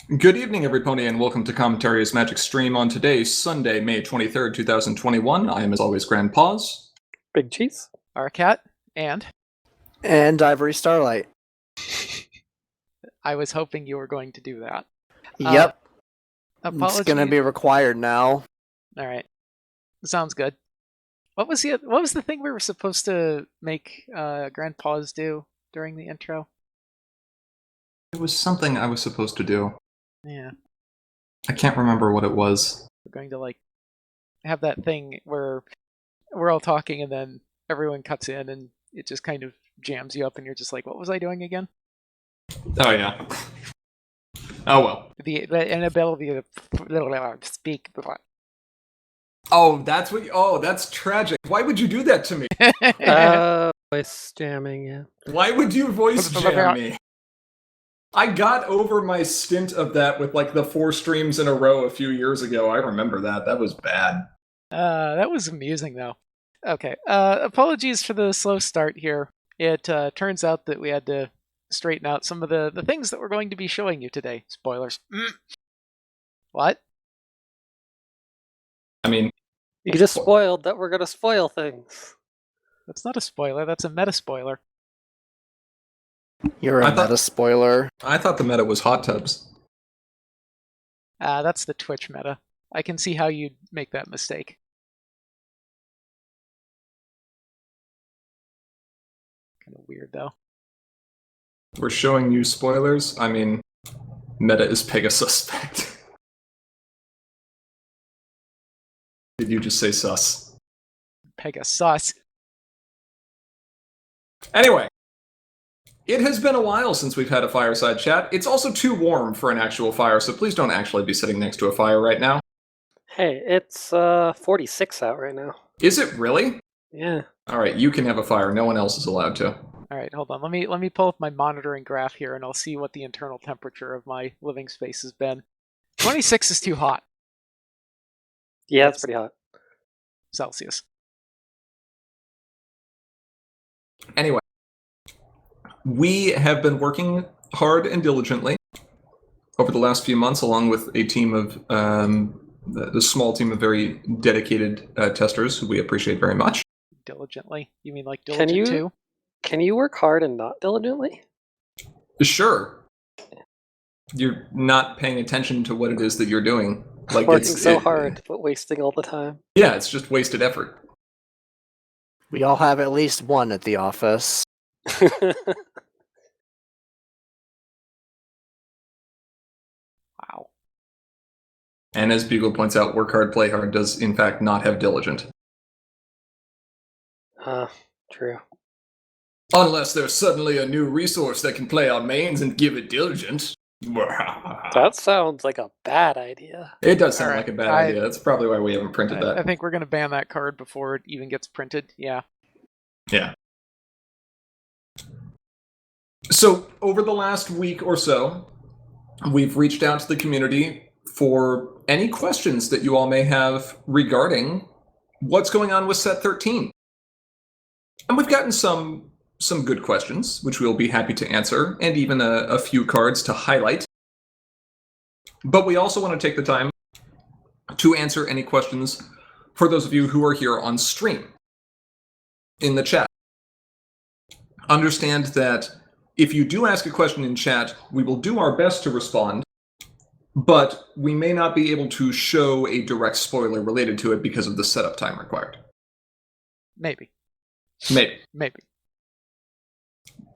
Good evening, everypony, and welcome to Commentary's Magic Stream on today's Sunday, May 23rd, 2021. I am, as always, Grand Paws. Big Cheese. Arcat, and Ivory Starlight. I was hoping you were going to do that. Yep. Apologies. It's gonna be required now. All right, sounds good. What was the thing we were supposed to make Grand Paws do during the intro? It was something I was supposed to do. Yeah, I can't remember what it was. we're going to have that thing where we're all talking and then everyone cuts in and it just kind of jams you up and you're just like, what was I doing again? Oh, yeah. Oh, well. The inability to speak. Oh, that's tragic. Why would you do that to me? Voice jamming, yeah. Why would you voice jam me? I got over my stint of that with, the 4 streams in a row a few years ago. I remember that. That was bad. That was amusing, though. Okay, apologies for the slow start here. It turns out that we had to straighten out some of the things that we're going to be showing you today. Spoilers. What? I mean... You just spoiled that we're gonna spoil things. That's not a spoiler, that's a meta-spoiler. You're a meta spoiler. I thought the meta was hot tubs. That's the Twitch meta. I can see how you'd make that mistake. Kind of weird, though. We're showing you spoilers. I mean, meta is Pegasuspect. Did you just say sus? Pegasus. Anyway, it has been a while since we've had a fireside chat. It's also too warm for an actual fire, so please don't actually be sitting next to a fire right now. Hey, it's 46 out right now. Is it really? Yeah. All right, you can have a fire. No one else is allowed to. All right, hold on. Let me pull up my monitoring graph here, and I'll see what the internal temperature of my living space has been. 26 is too hot. Yeah, it's pretty hot. Celsius. Anyway, we have been working hard and diligently over the last few months, along with a team of the small team of very dedicated testers who we appreciate very much. Diligently? You mean like diligent too? Can you work hard and not diligently? Sure. You're not paying attention to what it is that you're doing. Working so hard, but wasting all the time. Yeah, it's just wasted effort. We all have at least one at the office. Wow. And as Bugle points out, work hard, play hard does in fact not have diligent. True. Unless there's suddenly a new resource that can play on mains and give it diligent. That sounds like a bad idea. It does sound like a bad idea. That's probably why we haven't printed that. I think we're going to ban that card before it even gets printed. Yeah. Yeah. So, over the last week or so, we've reached out to the community for any questions that you all may have regarding what's going on with Set 13. And we've gotten some good questions, which we'll be happy to answer, and even a few cards to highlight. But we also want to take the time to answer any questions for those of you who are here on stream in the chat. Understand that if you do ask a question in chat, we will do our best to respond, but we may not be able to show a direct spoiler related to it because of the setup time required. Maybe.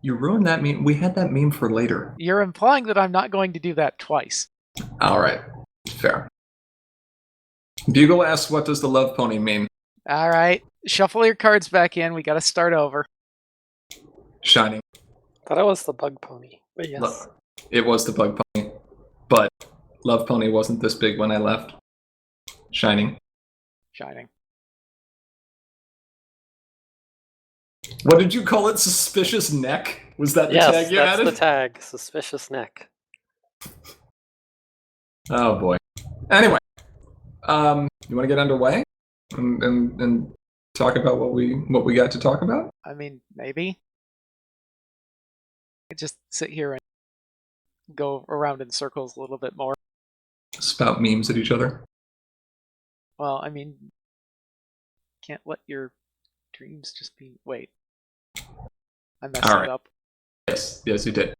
You ruined that meme. We had that meme for later. You're implying that I'm not going to do that twice. All right. Fair. Bugle asks, what does the love pony mean? All right. Shuffle your cards back in. We got to start over. Shining. Thought it was the bug pony, but yes. It was the bug pony, but love pony wasn't this big when I left. Shining. What did you call it? Suspicious neck? Was that the tag you added? Yes, that's the tag. Suspicious neck. Oh boy. Anyway, you want to get underway and talk about what we got to talk about? I mean, maybe. I just sit here and go around in circles a little bit more. Spout memes at each other. Well, I mean, can't let your dreams just be... Wait. I messed All it right. up. Yes, you did.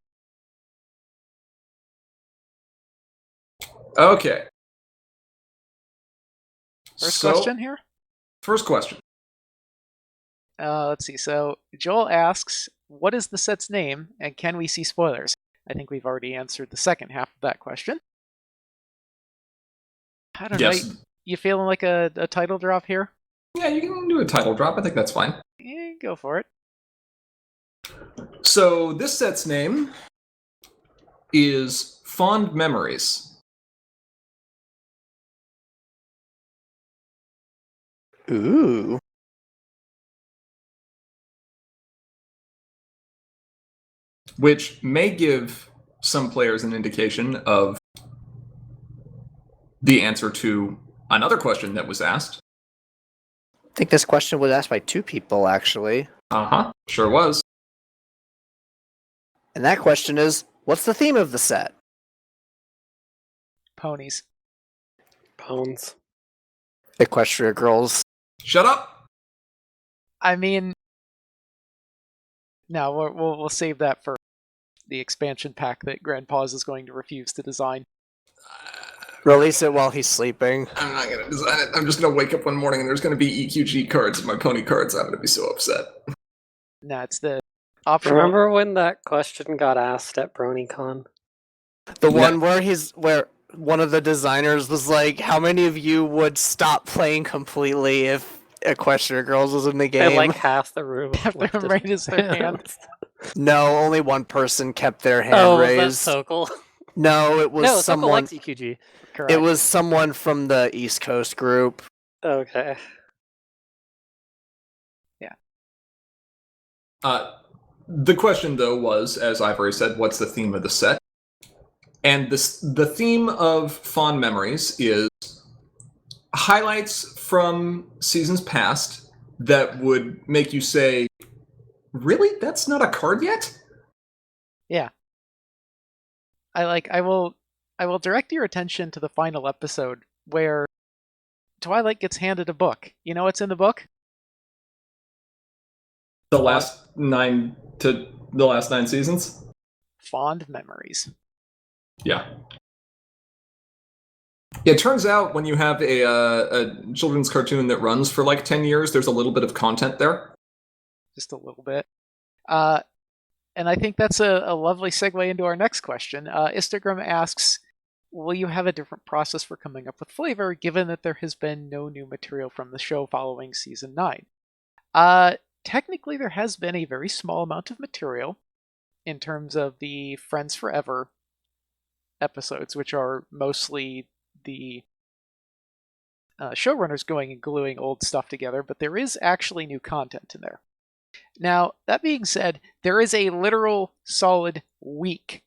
Okay. First question here? First question. Let's see. So Joel asks, what is the set's name, and can we see spoilers? I think we've already answered the second half of that question. I don't know. You feeling like a title drop here? Yeah, you can do a title drop. I think that's fine. Yeah, go for it. So this set's name is Fond Memories. Ooh. Which may give some players an indication of the answer to another question that was asked. I think this question was asked by 2 people, actually. Uh-huh, sure was. And that question is, what's the theme of the set? Ponies. Bones. Equestria Girls. Shut up! I mean, no, we'll save that for the expansion pack that Grandpa's is going to refuse to design. Release it while he's sleeping. I'm not going to design it. I'm just going to wake up one morning and there's going to be EQG cards in my pony cards. I'm going to be so upset. No, it's the optional. Remember when that question got asked at BronyCon? The one where one of the designers was like, how many of you would stop playing completely if Equestria Girls was in the game? And like half the room raised their hand. No, only one person kept their hand raised. Was that Sokol? No, it was No, someone. Sokol likes EQG. Correct. It was someone from the East Coast group. Okay. Yeah. The question, though, was, as Ivory said, what's the theme of the set? And the theme of Fond Memories is highlights from seasons past that would make you say, really? That's not a card yet? Yeah. I will direct your attention to the final episode where Twilight gets handed a book. You know what's in the book? The last 9 seasons? Fond Memories. Yeah. It turns out when you have a children's cartoon that runs for like 10 years, there's a little bit of content there. Just a little bit. And I think that's a lovely segue into our next question. Instagram asks, will you have a different process for coming up with flavor, given that there has been no new material from the show following Season 9? Technically, there has been a very small amount of material in terms of the Friends Forever episodes, which are mostly the showrunners going and gluing old stuff together, but there is actually new content in there. Now, that being said, there is a literal solid week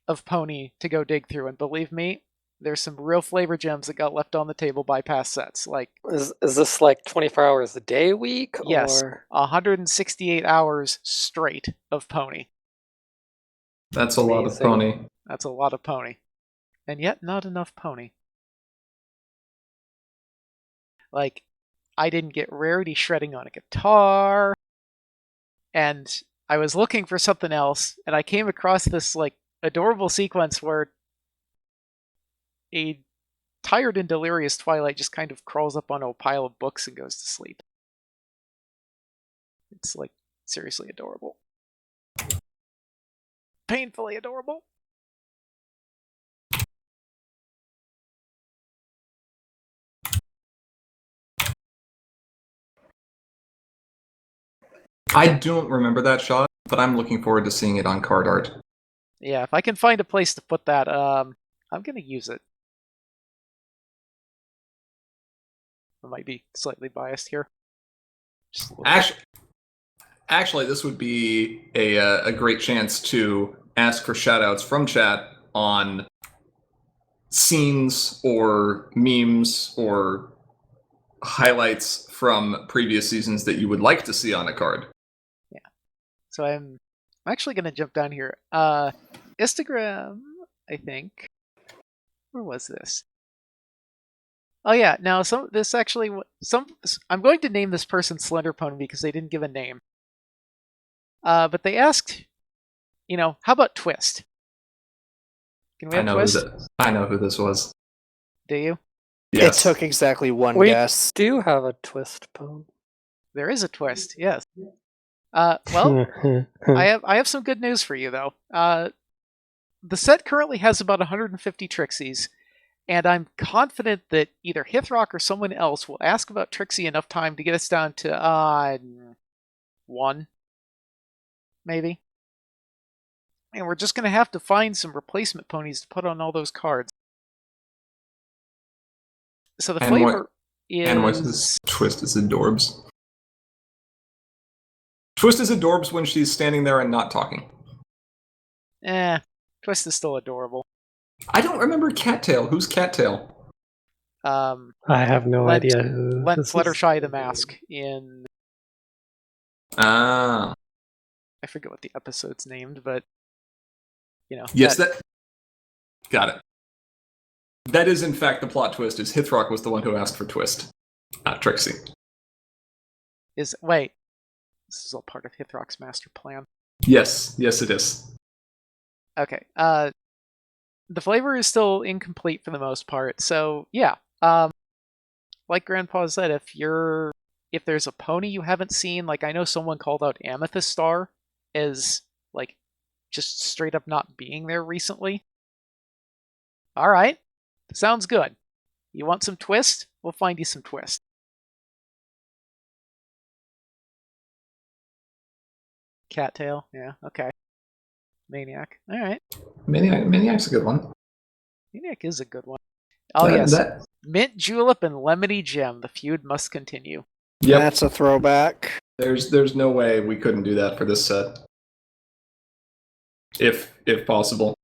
of Pony to go dig through, and believe me, there's some real flavor gems that got left on the table by past sets. Like, is this like 24 hours a day week? Yes, or... 168 hours straight of Pony. That's a lot of Pony. That's a lot of Pony. And yet, not enough Pony. Like, I didn't get Rarity shredding on a guitar, and I was looking for something else, and I came across this, like, adorable sequence where a tired and delirious Twilight just kind of crawls up on a pile of books and goes to sleep. It's, like, seriously adorable. Painfully adorable. I don't remember that shot, but I'm looking forward to seeing it on card art. Yeah, if I can find a place to put that, I'm gonna use it. I might be slightly biased here. Actually, this would be a great chance to ask for shoutouts from chat on scenes or memes or highlights from previous seasons that you would like to see on a card. Yeah. So I'm actually going to jump down here. Instagram I think. Where was this? Oh yeah, now I'm going to name this person Slender Pony because they didn't give a name. But they asked, how about Twist? Can we have Twist? I know who this was. Do you? Yes. It took exactly one We guess. do have a twist pone. There is a twist, yes. Well, I have some good news for you though. The set currently has about 150 Trixies, and I'm confident that either Hithrock or someone else will ask about Trixie enough time to get us down to 1, maybe. And we're just going to have to find some replacement ponies to put on all those cards. So the flavor is... And what's this? Twist is adorbs. Twist is adorbs when she's standing there and not talking. Twist is still adorable. I don't remember Cattail. Who's Cattail? I have no idea who this is. Fluttershy the Mask in... Ah. I forget what the episode's named, but... Yes, Got it. That is, in fact, the plot twist, is Hithrock was the one who asked for Twist, not Trixie. Wait. This is all part of Hithrock's master plan. Yes, it is. Okay. The flavor is still incomplete for the most part, so yeah. Like Grandpa said, if there's a pony you haven't seen, like I know someone called out Amethyst Star as like just straight up not being there recently. All right, sounds good. You want some Twist? We'll find you some Twist. Cattail, yeah, okay. Maniac, all right. Maniac's a good one. Maniac is a good one. Oh, yes. Mint Julep and Lemony Gem. The feud must continue. Yep. That's a throwback. There's no way we couldn't do that for this set. If possible.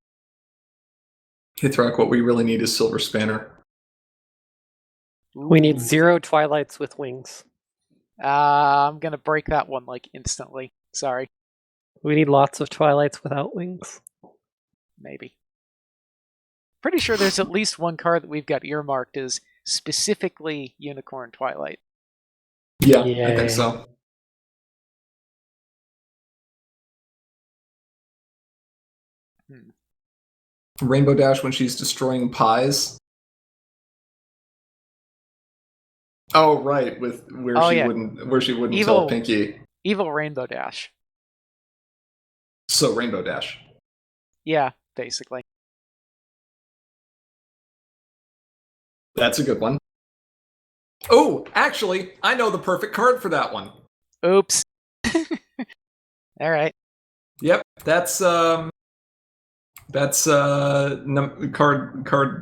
Hithrock, what we really need is Silver Spanner. We need 0 Twilights with wings. I'm gonna break that one like instantly. Sorry. We need lots of Twilights without wings. Maybe. Pretty sure there's at least one card that we've got earmarked as specifically Unicorn Twilight. Yeah, I think so. Rainbow Dash when she's destroying pies. Oh, right, with where she wouldn't tell Pinky. Evil Rainbow Dash. So Rainbow Dash. Yeah, basically. That's a good one. Oh, actually, I know the perfect card for that one. Oops. All right. Yep, that's card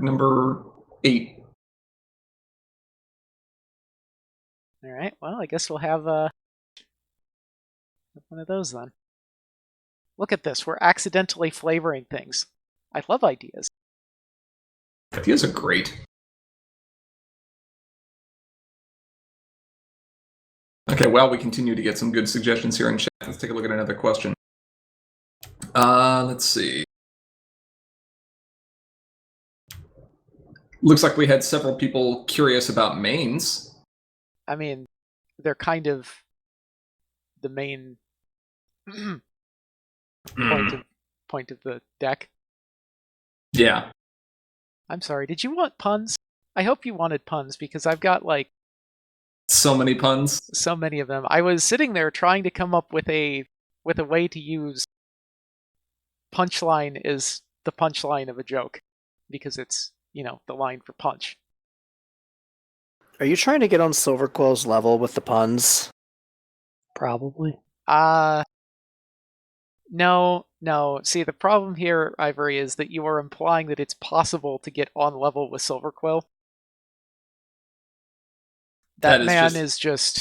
number 8. All right. Well, I guess we'll have one of those then. Look at this. We're accidentally flavoring things. I love ideas. Ideas are great. Okay, well, we continue to get some good suggestions here in chat. Let's take a look at another question. Let's see. Looks like we had several people curious about mains. I mean, they're kind of the main point of the deck. Yeah. I'm sorry, did you want puns? I hope you wanted puns because I've got like so many puns. So many of them. I was sitting there trying to come up with a way to use punchline is the punchline of a joke because it's, the line for punch. Are you trying to get on Silverquill's level with the puns? Probably. No. See, the problem here, Ivory, is that you are implying that it's possible to get on level with Silverquill. That man is just...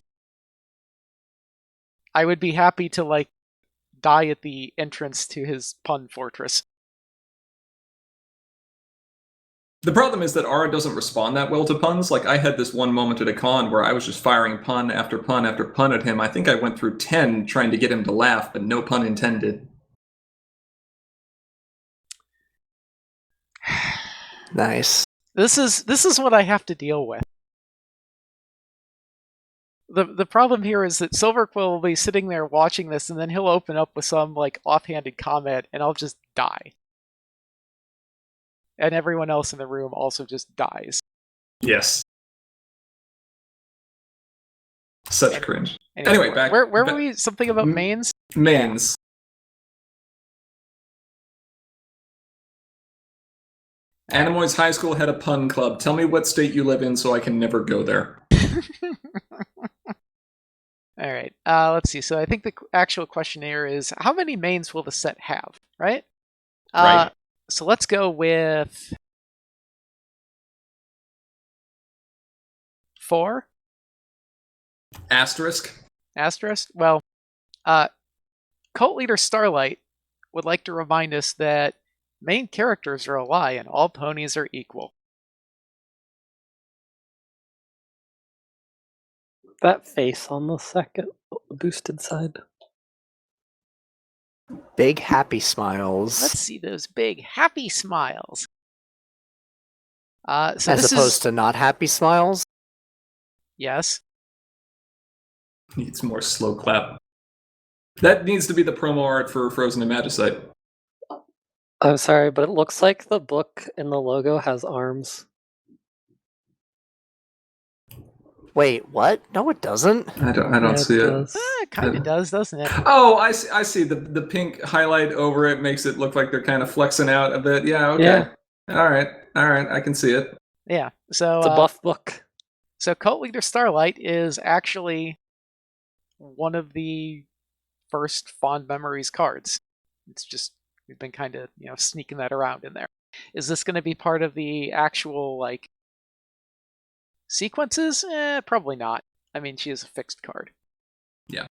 I would be happy to, die at the entrance to his pun fortress. The problem is that Ara doesn't respond that well to puns. I had this one moment at a con where I was just firing pun after pun after pun at him. I think I went through 10 trying to get him to laugh, but no pun intended. Nice. This is what I have to deal with. The problem here is that Silverquill will be sitting there watching this, and then he'll open up with some like offhanded comment, and I'll just die. And everyone else in the room also just dies. Yes. Such cringe. Anyway, back. Where were we? Something about mains? Mains. Animoy's High School had a pun club. Tell me what state you live in so I can never go there. All right. Let's see. So I think the actual question here is, how many mains will the set have? Right. Right. So let's go with 4. Asterisk. Well, cult leader Starlight would like to remind us that main characters are a lie and all ponies are equal. That face on the second, the boosted side. Big happy smiles. Let's see those big happy smiles. So as opposed to not happy smiles. Yes. Needs more slow clap. That needs to be the promo art for Frozen and Magicite. I'm sorry, but it looks like the book in the logo has arms. Wait, what? No, it doesn't. I don't see it. It kind of does, doesn't it? Oh, I see. The pink highlight over it makes it look like they're kind of flexing out a bit. Yeah, okay. Yeah. All right. I can see it. Yeah. So It's a buff book. So cult leader Starlight is actually one of the first Fond Memories cards. It's just we've been kind of sneaking that around in there. Is this going to be part of the actual like sequences? Probably not. I mean, she is a fixed card. Yeah.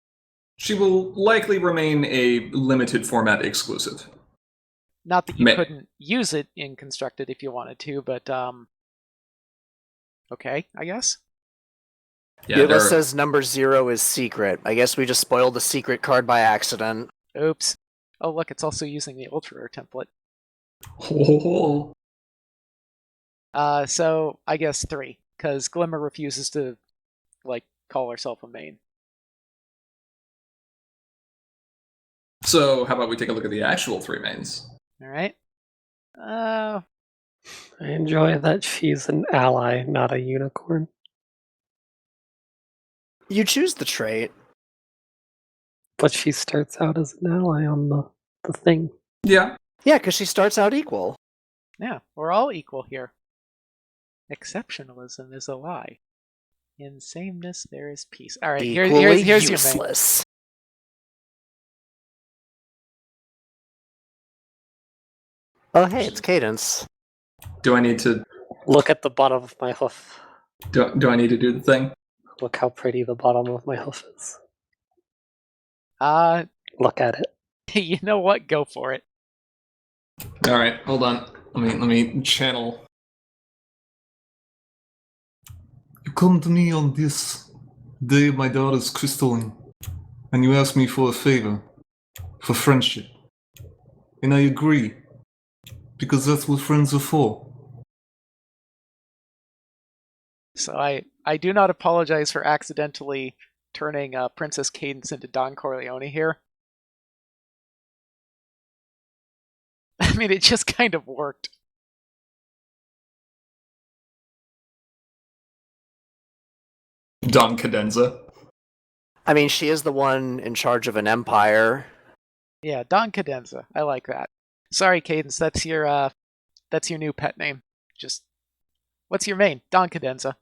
She will likely remain a limited format exclusive. Not that you couldn't use it in Constructed if you wanted to, but okay, I guess. Yeah, It says number 0 is secret. I guess we just spoiled the secret card by accident. Oops. Oh, look, it's also using the Ultra Rare template. Oh. So I guess 3, because Glimmer refuses to call herself a main. So how about we take a look at the actual 3 mains? All right. I enjoy that she's an ally, not a unicorn. You choose the trait. But she starts out as an ally on the thing. Yeah. Yeah, because she starts out equal. Yeah, we're all equal here. Exceptionalism is a lie. In sameness there is peace. All right, here's useless. Your main. Oh, hey, it's Cadence. Do I need to Look at the bottom of my hoof. do I need to do the thing? Look how pretty the bottom of my hoof is. Look at it. You know what? Go for it. All right, hold on. Let me channel. You come to me on this day of my daughter's crystalline, and you ask me for a favor, for friendship, and I agree, because that's what friends are for. So I do not apologize for accidentally turning Princess Cadence into Don Corleone here. I mean, it just kind of worked. Don Cadenza. I mean, she is the one in charge of an empire. Yeah, Don Cadenza. I like that. Sorry, Cadence, that's your new pet name. Just what's your main? Don Cadenza.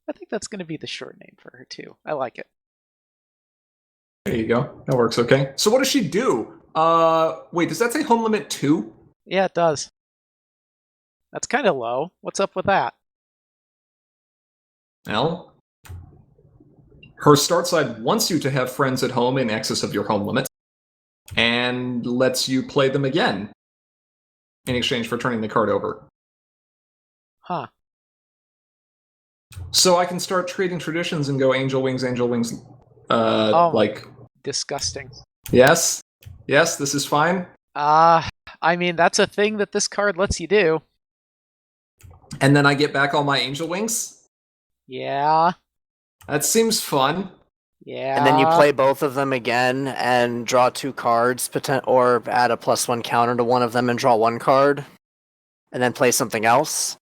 I think that's going to be the short name for her too. I like it. There you go. That works okay. So what does she do? Wait, does that say home limit 2? Yeah, it does. That's kind of low. What's up with that? Well, her start side wants you to have friends at home in excess of your home limit, and lets you play them again in exchange for turning the card over. Huh. So I can start trading traditions and go Angel Wings, disgusting. Yes, this is fine. I I mean, that's a thing that this card lets you do. And then I get back all my angel wings? Yeah. That seems fun. Yeah. And then you play both of them again and draw 2 cards, or add a +1 counter to one of them and draw 1 card, and then play something else.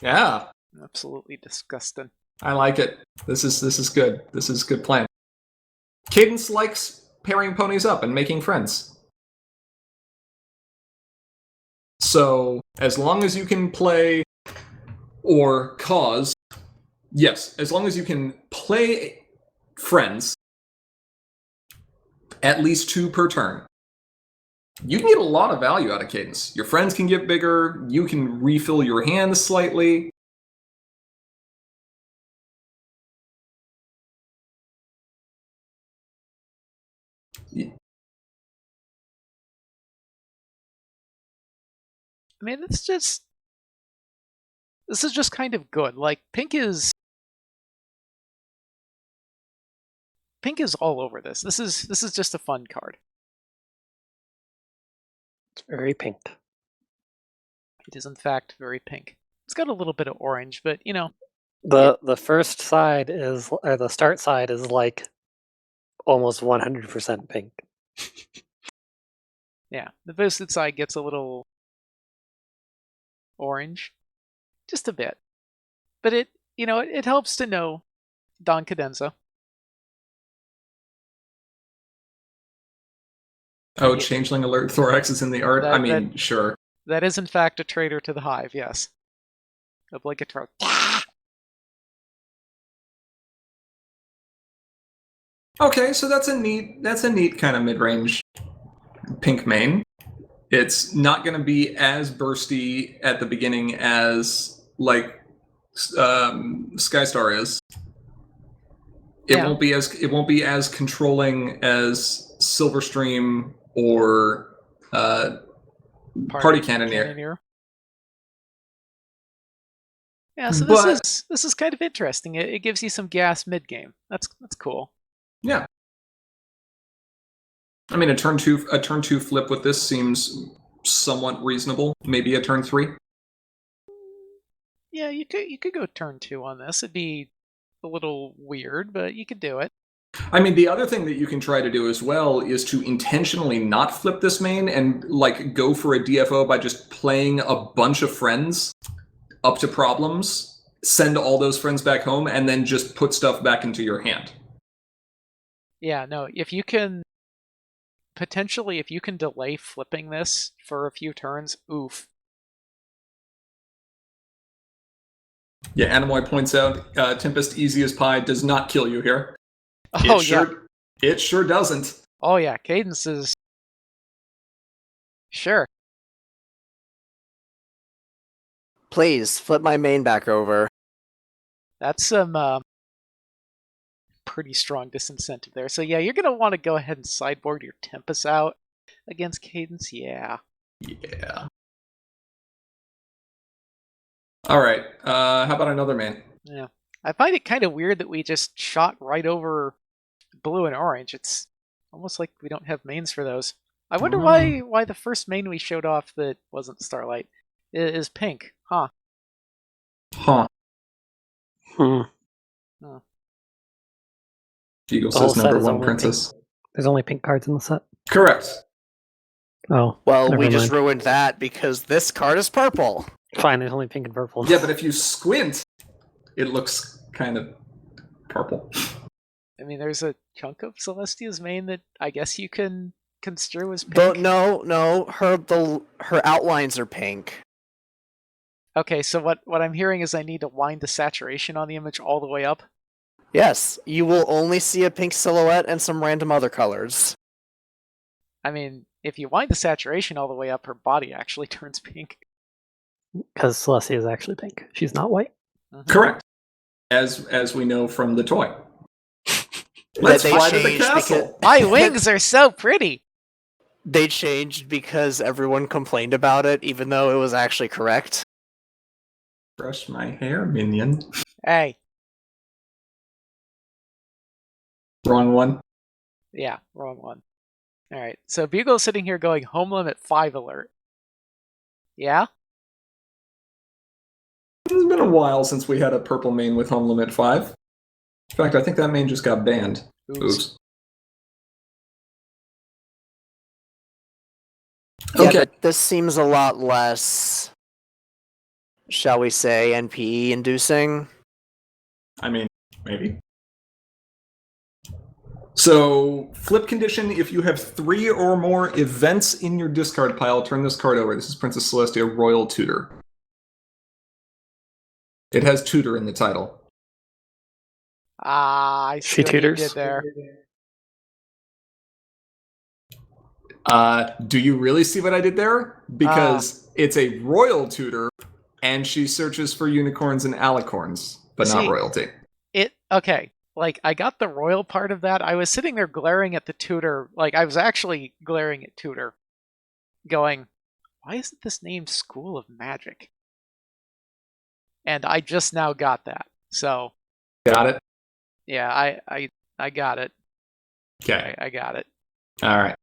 Yeah, Absolutely disgusting. I like it. This is good. This is a good plan. Cadence likes pairing ponies up and making friends. So, as long as you can play or cause, yes, as long as you can play friends, at least 2 per turn, you can get a lot of value out of Cadence. Your friends can get bigger, you can refill your hands slightly. I mean, this is just kind of good. Like, pink is all over this. This is just a fun card. It's very pink. It is in fact very pink. It's got a little bit of orange, but you know. The first side is, or the start side is like almost 100% pink. Yeah, the boosted side gets a little orange, just a bit, but it helps to know Don Cadenza. Oh, Yeah. Changeling Alert Thorax is in the art? Sure. That is in fact a traitor to the hive. Yes, obligatory. Okay, so that's a neat kind of mid-range pink main. It's not going to be as bursty at the beginning as like Skystar is. It won't be as controlling as Silverstream or Party Cannoneer. Yeah, so this is kind of interesting. It gives you some gas mid game. That's cool. Yeah. I mean, a turn two flip with this seems somewhat reasonable. Maybe a turn 3. Yeah, you could go turn 2 on this. It'd be a little weird, but you could do it. I mean, the other thing that you can try to do as well is to intentionally not flip this main and like go for a DFO by just playing a bunch of friends up to problems, send all those friends back home, and then just put stuff back into your hand. Yeah, no, if you can delay flipping this for a few turns, oof. Yeah, Animoy points out, Tempest easy as pie does not kill you here. Oh, It sure doesn't. Oh, yeah, Cadence is... Sure. Please, flip my main back over. That's some pretty strong disincentive there. So yeah, you're going to want to go ahead and sideboard your Tempest out against Cadence. Yeah. Yeah. All right. How about another main? Yeah. I find it kind of weird that we just shot right over blue and orange. It's almost like we don't have mains for those. I wonder why the first main we showed off that wasn't Starlight is pink. Huh. Huh. Hmm. Oh. Eagle The whole says set number is 1 only princess. There's only pink cards in the set. Correct. Oh. Well, never we just mind. ruined that because this card is purple. Fine, there's only pink and purple. Yeah, but if you squint, it looks kind of purple. I mean, there's a chunk of Celestia's main that I guess you can construe as pink. But no, her outlines are pink. Okay, so what I'm hearing is I need to wind the saturation on the image all the way up. Yes, you will only see a pink silhouette and some random other colors. I mean, if you wind the saturation all the way up, her body actually turns pink. Because Celestia is actually pink. She's not white. Mhm. Correct. As we know from the toy. Let's They fly to the changed castle. My wings are so pretty! They changed because everyone complained about it, even though it was actually correct. Brush my hair, minion. Hey, Wrong one. yeah, wrong one. Alright, so Bugle's sitting here going home limit 5 alert. Yeah? It's been a while since we had a purple main with home limit 5. In fact, I think that main just got banned. Oops. Yeah, Okay. but this seems a lot less, shall we say, NPE inducing. I mean, maybe. So, flip condition, if you have 3 or more events in your discard pile, turn this card over. This is Princess Celestia Royal Tutor. It has tutor in the title. Ah, I see She what you tutors? did there. Do you really see what I did there? Because it's a royal tutor, and she searches for unicorns and alicorns, but not See, royalty. Okay. Like, I got the royal part of that. I was sitting there glaring at the tutor. Like, I was actually glaring at tutor, going, why isn't this named School of Magic? And I just now got that. So, Got it? yeah, I got it. Okay. I got it. All right.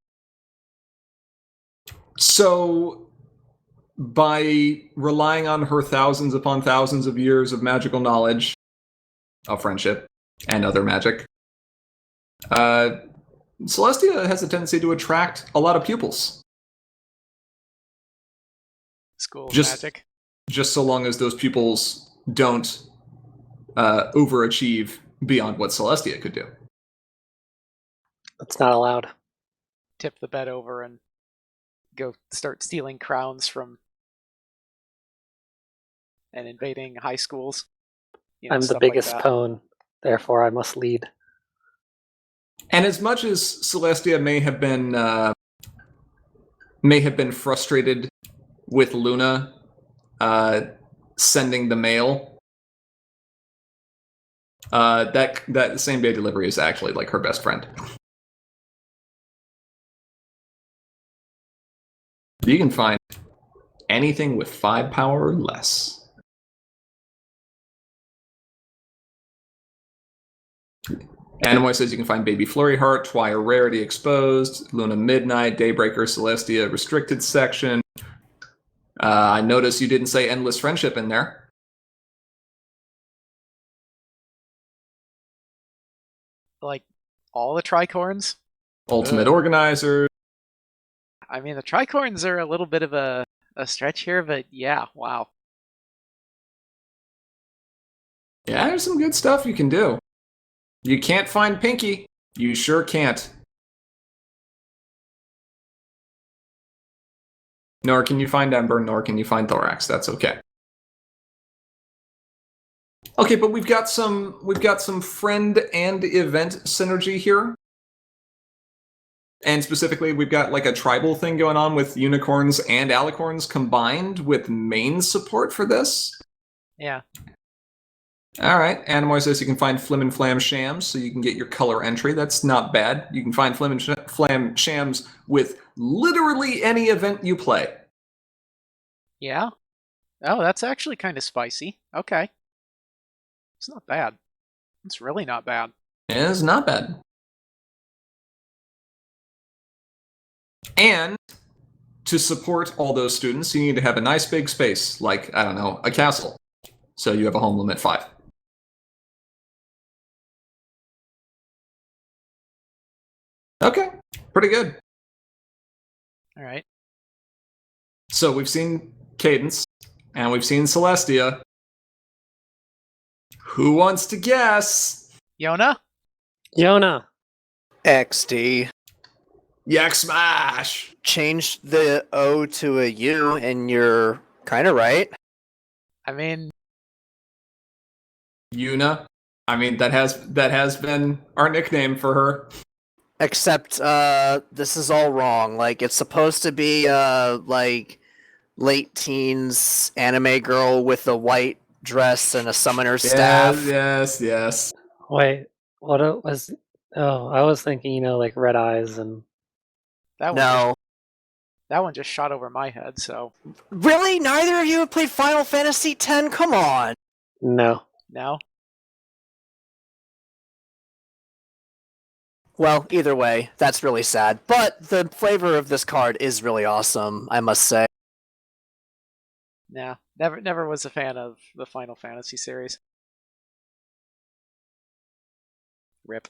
So, by relying on her thousands upon thousands of years of magical knowledge, of friendship, and other magic, Celestia has a tendency to attract a lot of pupils. School of Just- Magic. Just so long as those pupils don't overachieve beyond what Celestia could do. That's not allowed. Tip the bed over and go start stealing crowns from and invading high schools. You know, I'm the stuff like biggest that. pawn, therefore I must lead. And as much as Celestia may have been frustrated with Luna sending the mail, that same day delivery is actually like her best friend. You can find anything with 5 power or less. Animoy says you can find Baby Flurry Heart, Twire Rarity Exposed, Luna Midnight, Daybreaker, Celestia Restricted Section. I noticed you didn't say Endless Friendship in there. Like all the tricorns. Ultimate Organizer. I mean, the tricorns are a little bit of a stretch here, but yeah, wow. Yeah, there's some good stuff you can do. You can't find Pinky. You sure can't. Nor can you find Ember, nor can you find Thorax. That's okay. Okay, but we've got some friend and event synergy here. And specifically, we've got like a tribal thing going on with unicorns and alicorns combined with main support for this. Yeah. All right. Animoy says you can find Flim and Flam Shams, so you can get your color entry. That's not bad. You can find Flim and Flam Shams with literally any event you play. Yeah. Oh, that's actually kind of spicy. Okay. It's not bad. It's really not bad. It's not bad. And to support all those students, you need to have a nice big space, like, I don't know, a castle. So you have a home limit 5. Okay, pretty good. All right. So we've seen Cadence, and we've seen Celestia. Who wants to guess? Yona? Yona! XD. Yak Smash! Change the O to a U, and you're kind of right. I mean, Yuna. I mean, that has been our nickname for her. Except, this is all wrong. Like, it's supposed to be, like, late teens anime girl with a white dress and a summoner staff. Yes. Wait, what it was? Oh, I was thinking, like red eyes and. that one just shot over my head, so Really? Neither of you have played Final Fantasy X? Come on. No. no. Well, either way, that's really sad. But the flavor of this card is really awesome, I must say. Nah, never was a fan of the Final Fantasy series. Rip.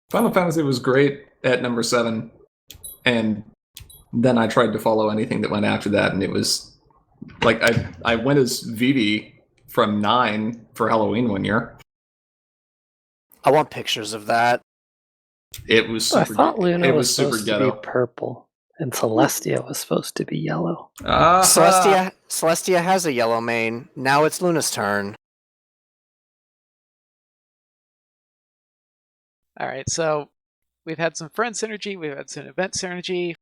Final Fantasy was great at number 7, and then I tried to follow anything that went after that, and it was like I went as Vivi from 9 for Halloween one year. I want pictures of that. It was I super. thought Luna it was was super supposed to ghetto. be purple, and Celestia was supposed to be yellow. Celestia has a yellow mane. Now it's Luna's turn. All right, so we've had some friend synergy, we've had some event synergy.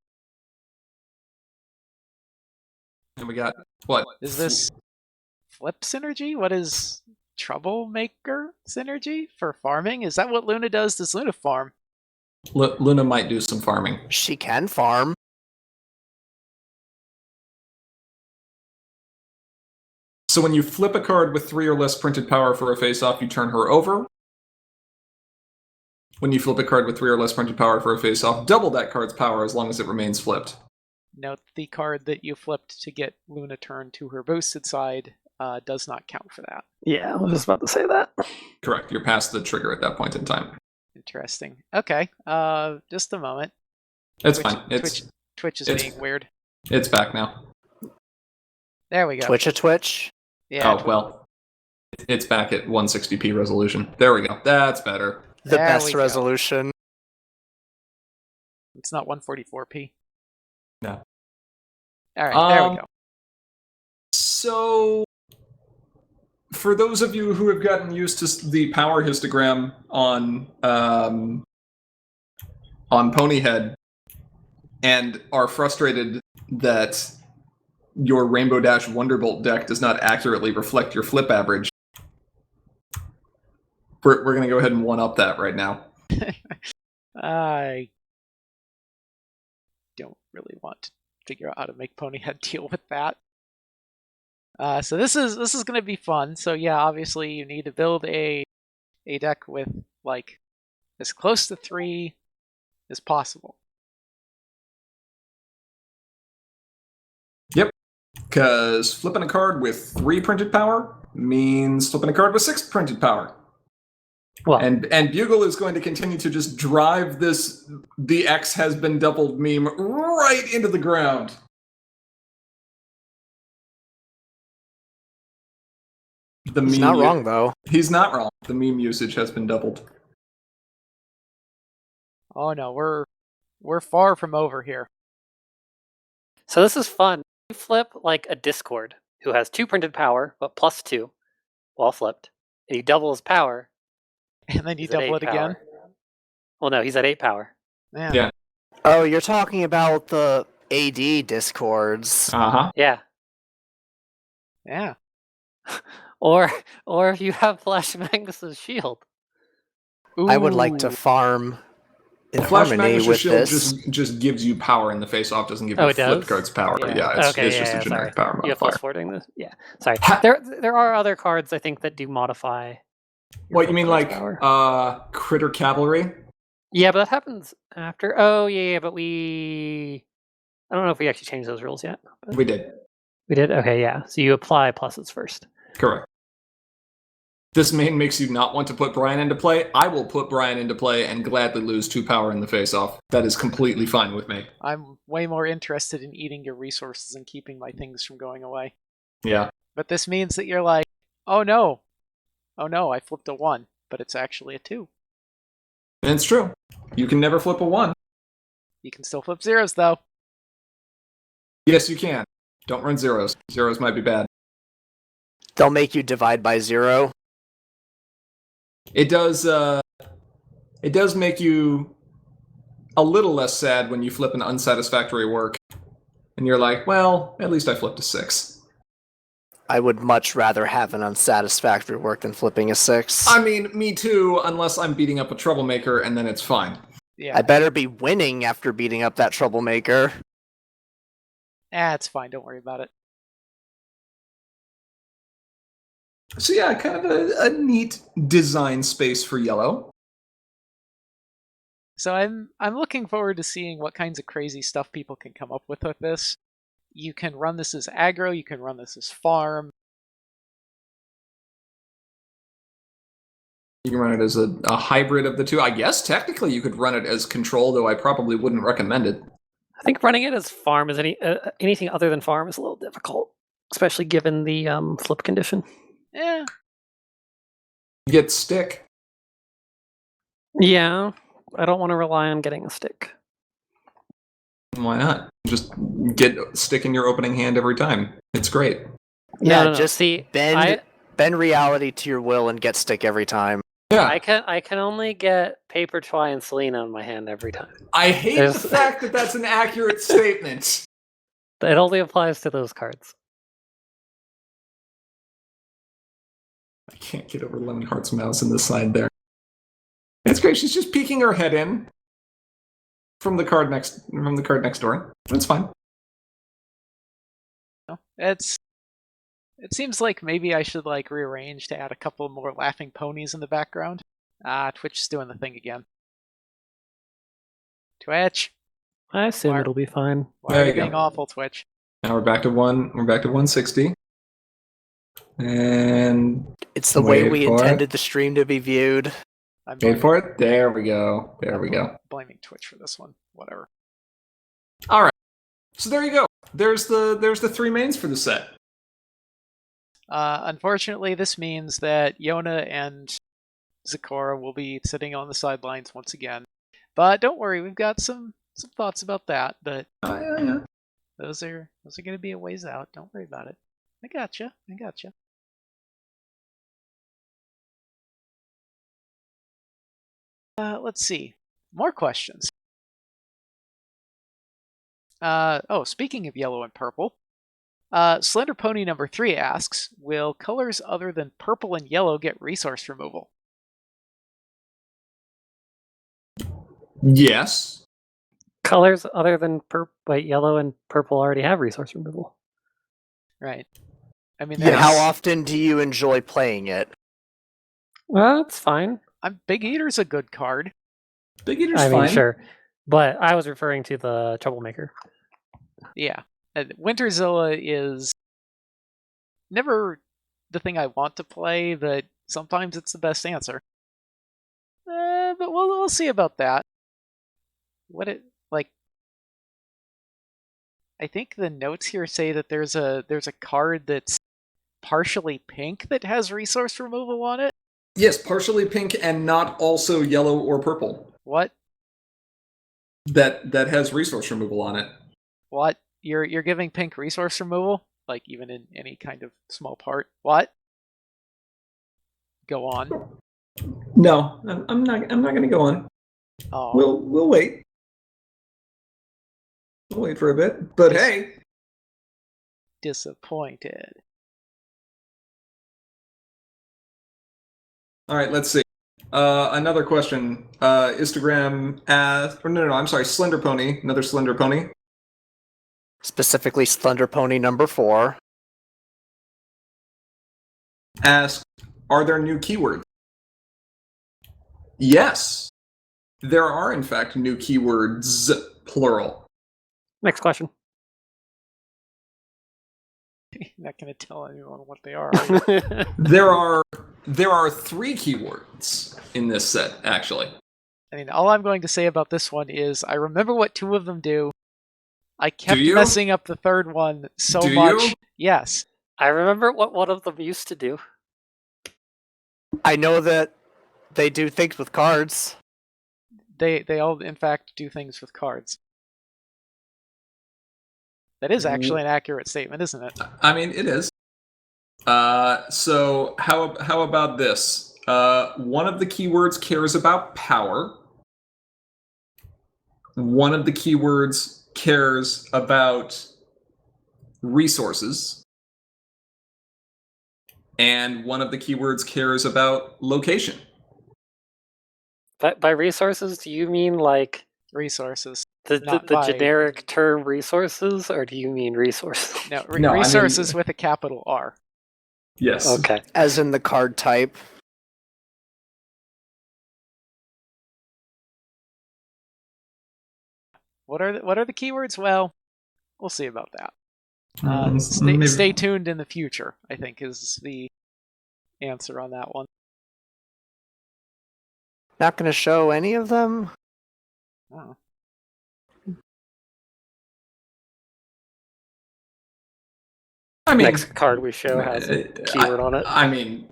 And we got what? Is this flip synergy? What is troublemaker synergy for farming? Is that what Luna does? Does Luna farm? Luna might do some farming. She can farm. So when you flip a card with 3 or less printed power for a face-off, you turn her over. When you flip a card with 3 or less printed power for a face-off, double that card's power as long as it remains flipped. Note the card that you flipped to get Luna turned to her boosted side does not count for that. Yeah, I was just about to say that. Correct. You're past the trigger at that point in time. Interesting. Okay, just a moment. It's fine. Twitch is it's- being weird. It's back now. There we go. Twitch. Yeah. Oh, well. It's back at 160p resolution. There we go. That's better. The There best we go. resolution. It's not 144p. No. All right, there we go. So, for those of you who have gotten used to the power histogram on Ponyhead and are frustrated that your Rainbow Dash Wonderbolt deck does not accurately reflect your flip average, we're going to go ahead and one-up that right now. I don't really want to figure out how to make Ponyhead deal with that. So this is going to be fun. So yeah, obviously you need to build a deck with like as close to 3 as possible. Yep. Because flipping a card with 3 printed power means flipping a card with 6 printed power. Well, And Bugle is going to continue to just drive this "the X has been doubled" meme right into the ground. He's not wrong, though. He's not wrong. The meme usage has been doubled. Oh no, we're far from over here. so this is fun. You flip like a Discord who has 2 printed power, but plus 2 while flipped, and you double his power. And then you He's at double 8 it again. power. Well, no, he's at 8 power. Yeah. Oh, you're talking about the AD discords. Uh-huh. Yeah. Yeah. Or if you have Flash Magnus's shield. I would like to Ooh. farm in Flash harmony Magnus' with shield this. just gives you power in the face-off, doesn't give Oh, you it flip does? cards power. Yeah. Yeah, it's just a yeah, generic sorry. power You have modifier. plus 4 doing this? Yeah. Sorry. Ha- There are other cards, I think, that do modify. your What, you flip mean cards like power. Critter Cavalry? Yeah, but that happens after. Oh, yeah, but I don't know if we actually changed those rules yet. But We did. we did? Okay, yeah. So you apply pluses first. Correct. This main makes you not want to put Brian into play. I will put Brian into play and gladly lose 2 power in the face-off. That is completely fine with me. I'm way more interested in eating your resources and keeping my things from going away. Yeah. But this means that you're like, oh no, I flipped a 1, but it's actually a 2. And it's true. You can never flip a 1. You can still flip 0s though. Yes, you can. Don't run zeros. Zeros might be bad. They'll make you divide by 0. It does make you a little less sad when you flip an unsatisfactory work. And you're like, well, at least I flipped a 6. I would much rather have an unsatisfactory work than flipping a 6. I mean, me too, unless I'm beating up a troublemaker, and then it's fine. Yeah. I better be winning after beating up that troublemaker. It's fine, don't worry about it. So yeah, kind of a neat design space for yellow. So I'm looking forward to seeing what kinds of crazy stuff people can come up with this. You can run this as aggro, you can run this as farm. You can run it as a hybrid of the two. I guess technically you could run it as control, though I probably wouldn't recommend it. I think running it as farm is anything other than farm is a little difficult, especially given the flip condition. Yeah. You get stick. Yeah, I don't want to rely on getting a stick. Why not? Just get stick in your opening hand every time. It's great. Yeah, No. just See, bend reality to your will and get stick every time. Yeah. I can only get paper, twi, and Selena in my hand every time. I hate There's- the fact that that's an accurate statement. It only applies to those cards. I can't get over Lemon Heart's mouse in the side there. It's great. She's just peeking her head in from the card next door. That's fine. It seems like maybe I should like rearrange to add a couple more laughing ponies in the background. Twitch is doing the thing again. Twitch, I assume Why- it'll be fine. why There are you you go. being awful, Twitch? Now we're back to 160. And It's the way Wait we for it. intended the stream to be viewed. I'm wait for it. There we go. There we go. blaming Twitch for this one. Whatever. All right. So there you go. There's the three mains for the set. Unfortunately, this means that Yona and Zakora will be sitting on the sidelines once again. But don't worry, we've got some thoughts about that. But Yeah. those are going to be a ways out. Don't worry about it. I gotcha. Let's see. More questions. Speaking of yellow and purple, Slender Pony number 3 asks, will colors other than purple and yellow get resource removal? Yes. Colors other than yellow and purple already have resource removal. Right. I mean, Yes. And how often do you enjoy playing it? Well, it's fine. Big Eater's a good card. Big Eater's I mean, fine. sure. But I was referring to the Troublemaker. Yeah. Winterzilla is never the thing I want to play, but sometimes it's the best answer. But we'll see about that. I think the notes here say that there's a card that's partially pink that has resource removal on it. Yes, partially pink and not also yellow or purple. What? That has resource removal on it. What? You're giving pink resource removal? Like even in any kind of small part? What? Go on. No, I'm not going to go on. Oh. We'll wait. We'll wait for a bit. But hey, Disappointed. all right, let's see. Another question. Instagram asks, I'm sorry, Slender Pony, another Slender Pony. Specifically, Slender Pony number 4. Asks, are there new keywords? Yes, there are in fact new keywords, plural. Next question. You're not going to tell anyone what they are. Are you? There are 3 keywords in this set, actually. I mean, all I'm going to say about this one is I remember what 2 of them do. I kept Do you? messing up the third one so Do much. you? Yes. I remember what one of them used to do. I know that they do things with cards. They all, in fact, do things with cards. That is actually an accurate statement, isn't it? I mean, it is. So how about this? One of the keywords cares about power. One of the keywords cares about resources. And one of the keywords cares about location. By resources, do you mean like Resources. the Not by- generic term resources, or do you mean resources? No, No, I mean- resources with a capital R. Yes. Okay. As in the card type. What are the keywords? Well, we'll see about that. Maybe- Stay tuned in the future, I think, is the answer on that one. Not going to show any of them? Oh. I mean, Next card we show has a keyword on it. I mean,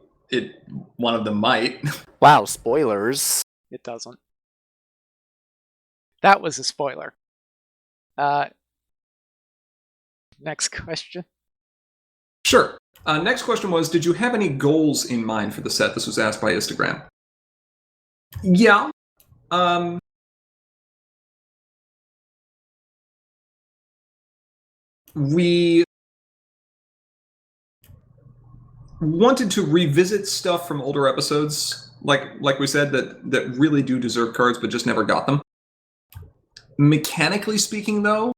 one of them might. Wow, spoilers. It doesn't. That was a spoiler. Next question. Sure. Next question was, did you have any goals in mind for the set? This was asked by Instagram. Yeah. We wanted to revisit stuff from older episodes, like we said, that really do deserve cards, but just never got them. Mechanically speaking, though,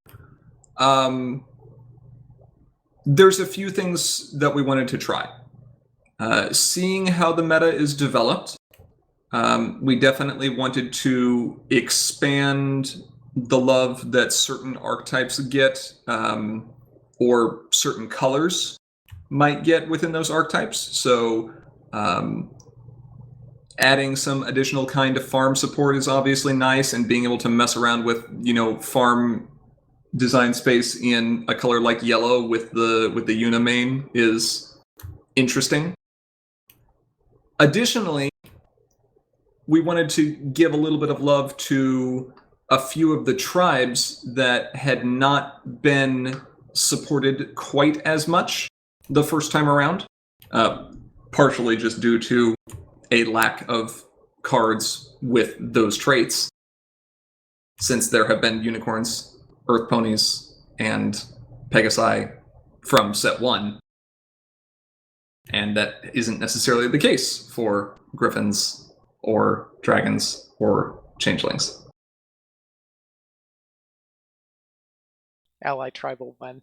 there's a few things that we wanted to try. Seeing how the meta is developed, we definitely wanted to expand the love that certain archetypes get, or certain colors might get within those archetypes. So adding some additional kind of farm support is obviously nice, and being able to mess around with, farm design space in a color like yellow with the Unimane is interesting. Additionally, we wanted to give a little bit of love to a few of the tribes that had not been supported quite as much the first time around, partially just due to a lack of cards with those traits, since there have been unicorns, earth ponies, and Pegasi from set 1. And that isn't necessarily the case for griffins or dragons or changelings. Ally tribal when?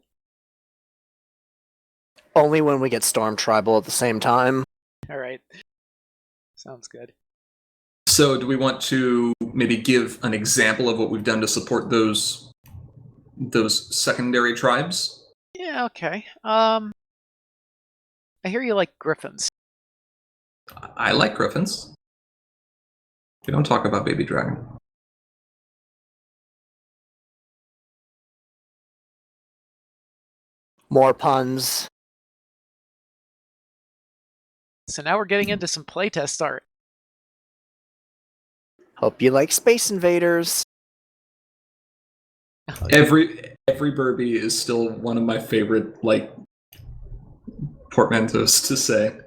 Only when we get Storm Tribal at the same time. All right. Sounds good. So do we want to maybe give an example of what we've done to support those secondary tribes? Yeah, okay. I hear you like griffins. I like griffins. We don't talk about baby dragon. More puns. So now we're getting into some playtest art. Hope you like Space Invaders. Every Burby is still one of my favorite portmanteaus to say.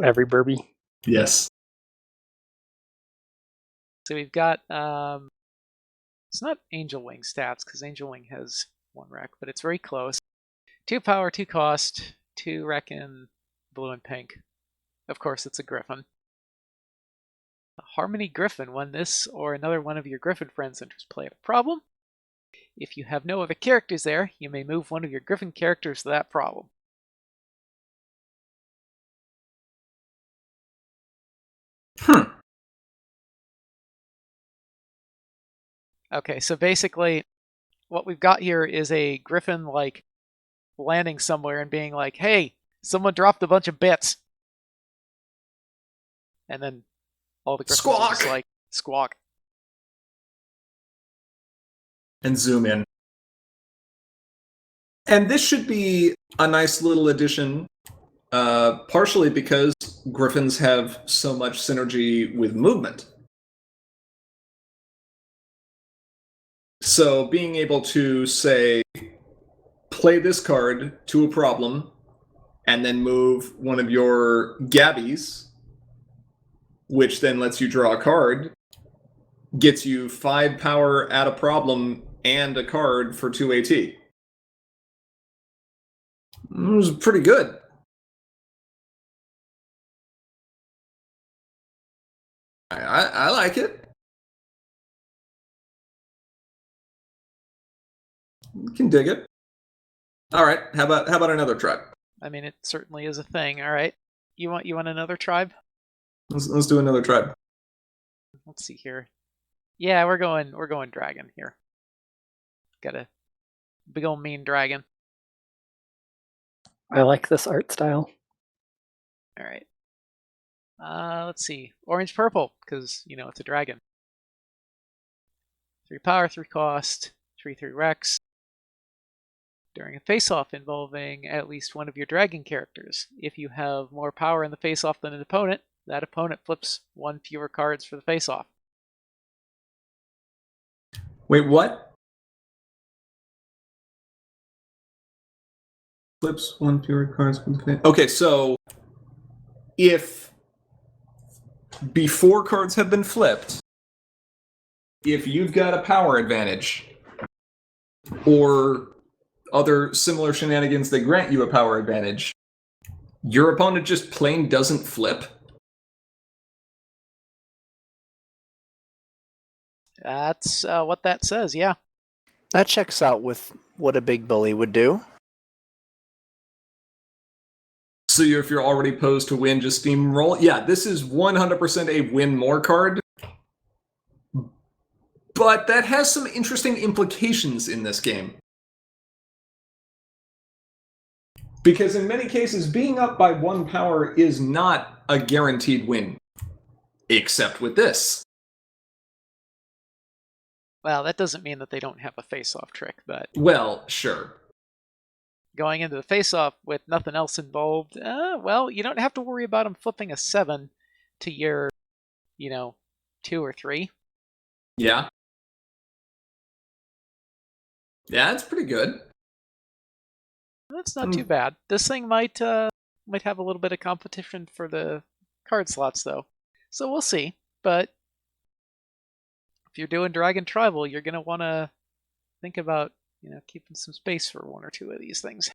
Every Burby. Yes. So we've got it's not Angel Wing stats, because Angel Wing has 1 rec, but it's very close. 2 power, 2 cost, 2 rec in blue and pink. Of course, it's a griffin. A Harmony Griffin. When this or another one of your griffin friends enters play at a problem, if you have no other characters there, you may move one of your griffin characters to that problem. Okay, so basically what we've got here is a griffin landing somewhere and being like, hey, someone dropped a bunch of bits. And then all the griffins are just like, squawk. And zoom in. And this should be a nice little addition, partially because griffins have so much synergy with movement. So being able to, say, play this card to a problem, and then move one of your Gabbies, which then lets you draw a card, gets you 5 power at a problem and a card for 2 AT. It was pretty good. I like it. You can dig it. All right. How about another tribe? I mean, it certainly is a thing. All right, you want another tribe? Let's do another tribe. Let's see here. Yeah, we're going dragon here. Got a big old mean dragon. I like this art style. All right. Let's see. Orange purple, because it's a dragon. 3 power, 3 cost, 3/3 Rex. During a face-off involving at least one of your dragon characters, if you have more power in the face-off than an opponent, that opponent flips 1 fewer cards for the face-off. Wait, what? Flips 1 fewer cards from the face. Okay, so if before cards have been flipped, if you've got a power advantage or other similar shenanigans that grant you a power advantage, your opponent just plain doesn't flip. That's what that says, yeah. That checks out with what a big bully would do. So if you're already posed to win, just steamroll. Yeah, this is 100% a win more card. But that has some interesting implications in this game. Because in many cases, being up by 1 power is not a guaranteed win. Except with this. Well, that doesn't mean that they don't have a face-off trick, but Well, sure. going into the face-off with nothing else involved, well, you don't have to worry about them flipping a 7 to your, 2 or 3. Yeah. Yeah, it's pretty good. That's not too bad. This thing might have a little bit of competition for the card slots, though. So we'll see. But if you're doing Dragon Tribal, you're going to want to think about, keeping some space for 1 or 2 of these things.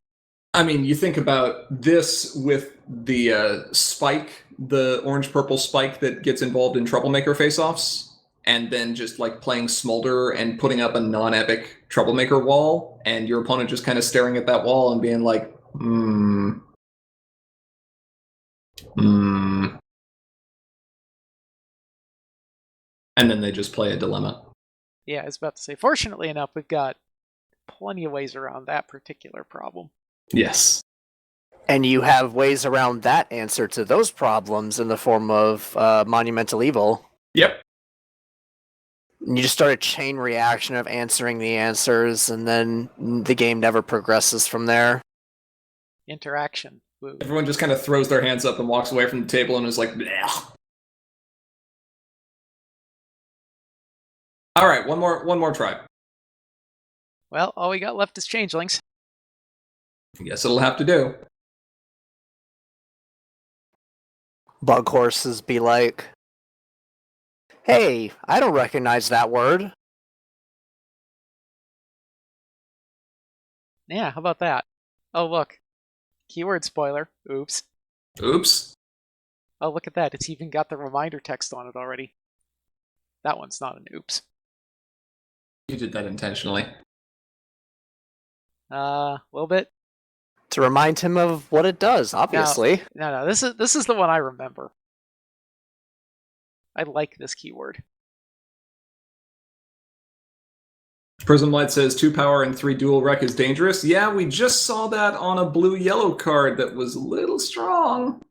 I mean, you think about this with the spike, the orange-purple spike that gets involved in Troublemaker face-offs, and then just like playing Smolder and putting up a non-epic Troublemaker wall, and your opponent just kind of staring at that wall and being like, and then they just play a dilemma. Yeah, I was about to say, fortunately enough, we've got plenty of ways around that particular problem. Yes. And you have ways around that answer to those problems in the form of Monumental Evil. Yep. And you just start a chain reaction of answering the answers, and then the game never progresses from there. Interaction. Woo. Everyone just kind of throws their hands up and walks away from the table and is like, bleh. All right, one more try. Well, all we got left is Changelings. I guess it'll have to do. Bug horses be like, hey, I don't recognize that word. Yeah, how about that? Oh, look. Keyword spoiler. Oops. Oops. Oh, look at that. It's even got the reminder text on it already. That one's not an oops. You did that intentionally. A little bit. To remind him of what it does, obviously. No. This is the one I remember. I like this keyword. Prism Light says 2 power and 3 dual rec is dangerous. Yeah, we just saw that on a blue-yellow card that was a little strong.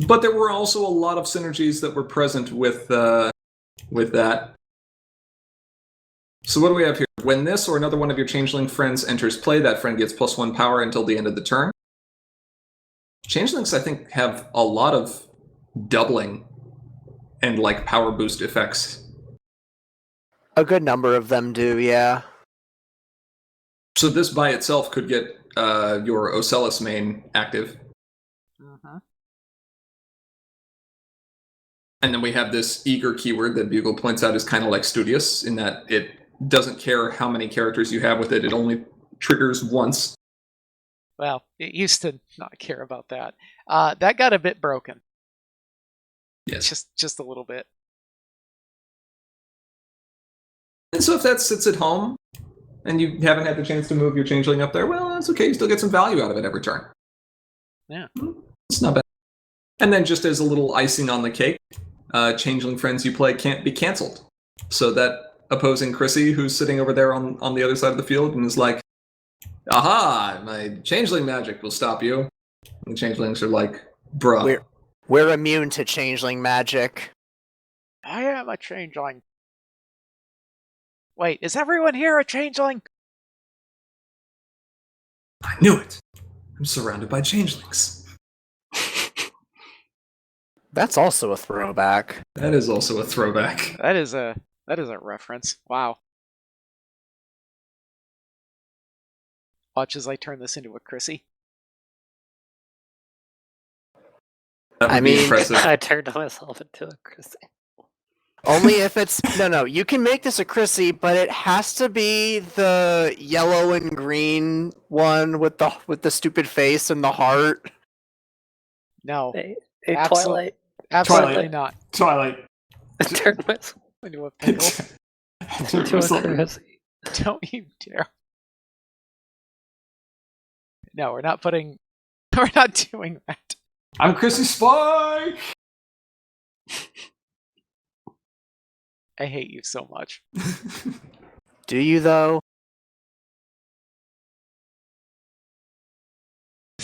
But there were also a lot of synergies that were present with that. So what do we have here? When this or another one of your Changeling friends enters play, that friend gets +1 power until the end of the turn. Changelings, I think, have a lot of doubling and like power boost effects. A good number of them do, yeah. So this by itself could get your Ocellus main active. Mm-hmm. And then we have this eager keyword that Bugle points out is kind of like Studious, in that it doesn't care how many characters you have with it, it only triggers once. Well, it used to not care about that. That got a bit broken. Yes. Just a little bit. And so if that sits at home, and you haven't had the chance to move your Changeling up there, well, that's okay, you still get some value out of it every turn. Yeah. It's not bad. And then just as a little icing on the cake, Changeling friends you play can't be cancelled. So that opposing Chrissy, who's sitting over there on the other side of the field and is like, Aha! My changeling magic will stop you. The changelings are like, bruh. We're immune to changeling magic. I am a changeling. Wait, is everyone here a changeling? I knew it. I'm surrounded by changelings. That's also a throwback. That is also a throwback. That is a reference. Wow. Watch as I turn this into a Chrissy. That would I be mean- impressive. I turned myself into a Chrissy. Only if it's no. You can make this a Chrissy, but it has to be the yellow and green one with the stupid face and the heart. No, A Absol- Twilight. absolutely Twilight. not. Twilight. I turned myself Into a pickle. into a Chrissy. Don't you dare. No, we're not putting. We're not doing that. I'm Chrissy Spike! I hate you so much. Do you though?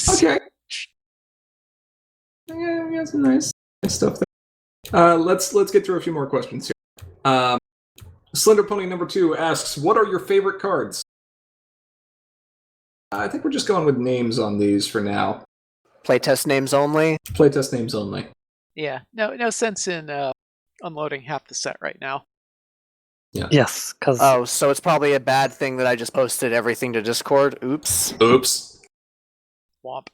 Okay. Yeah, some nice stuff there. Let's get through a few more questions here. Slender Pony number 2 asks, what are your favorite cards? I think we're just going with names on these for now. Playtest names only. Playtest names only. Yeah, no sense in unloading half the set right now. Yes, because Oh, so it's probably a bad thing that I just posted everything to Discord. Oops. Oops. Womp.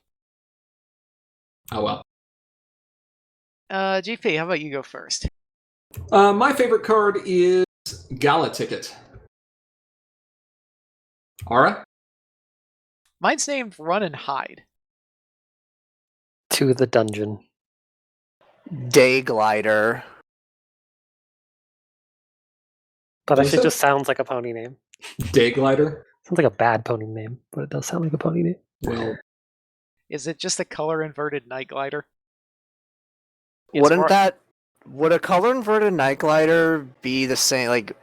Oh well. GP, how about you go first? My favorite card is Gala Ticket. Ara? Mine's named Run and Hide. to the dungeon. Day Glider. But What actually is it? just sounds like a pony name. Day Glider? Sounds like a bad pony name, but it does sound like a pony name. Well, Is it just a color inverted night glider? It's Wouldn't more- that? Would a color inverted Night Glider be the same, like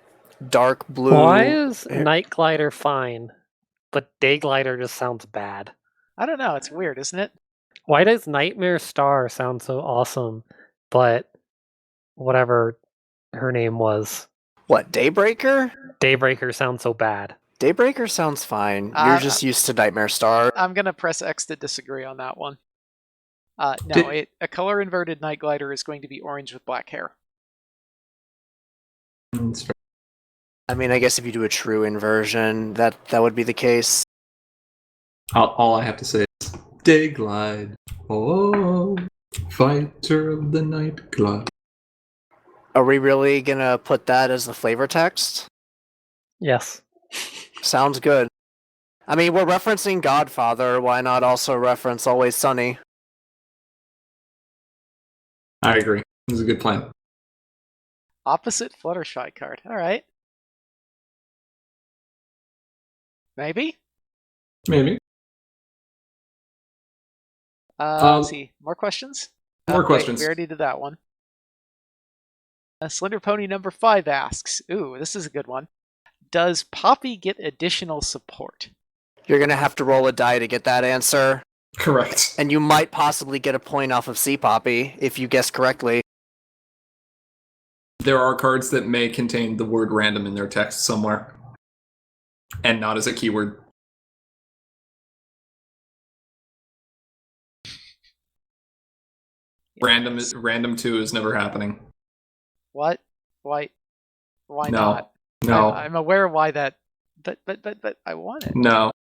dark blue? Why is hair- Night Glider fine, but Day Glider just sounds bad? I don't know. It's weird, isn't it? Why does Nightmare Star sound so awesome, but whatever her name was, What, Daybreaker? Daybreaker sounds so bad? Daybreaker sounds fine. Uh, You're just used to Nightmare Star. I'm gonna press X to disagree on that one. No, Did- a color inverted night glider is going to be orange with black hair. that's fair. I mean, I guess if you do a true inversion, that would be the case. All I have to say is Day Glide. Oh, fighter of the night glide. Are we really gonna put that as the flavor text? Yes. Sounds good. I mean, we're referencing Godfather. Why not also reference Always Sunny? I agree. This is a good plan. Opposite Fluttershy card. All right. Maybe. Maybe. Let's see. More questions? More Wait, questions. we already did that one. Slender Pony number 5 asks, ooh, this is a good one. Does Poppy get additional support? You're gonna have to roll a die to get that answer, Correct. and you might possibly get a point off of C Poppy if you guess correctly. There are cards that may contain the word random in their text somewhere, and not as a keyword. Random 2 is never happening. What? Why No. not? No. I'm aware why that, but I want it. No.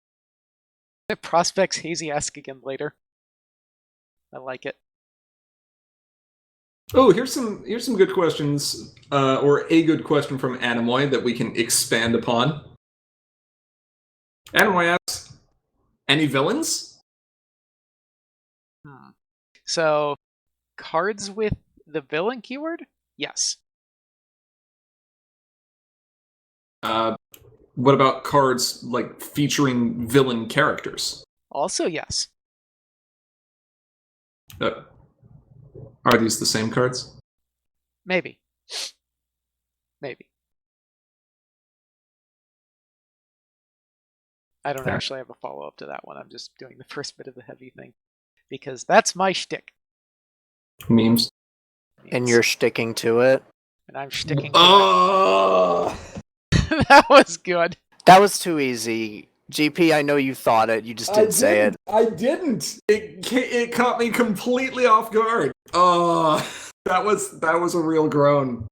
Prospects hazy-esque again later. I like it. Oh, here's some good questions, or a good question from Animoy that we can expand upon. Animoy asks, any villains? So, cards with the villain keyword? Yes. What about cards like featuring villain characters? Also, yes. Are these the same cards? Maybe. Maybe. I don't Fair. actually have a follow-up to that one. I'm just doing the first bit of the heavy thing. Because that's my shtick. Memes. And you're sticking to it. And I'm sticking to Oh! it. That was good. That was too easy. GP, I know you thought it. You just didn't say it. I didn't. It caught me completely off guard. That was a real groan.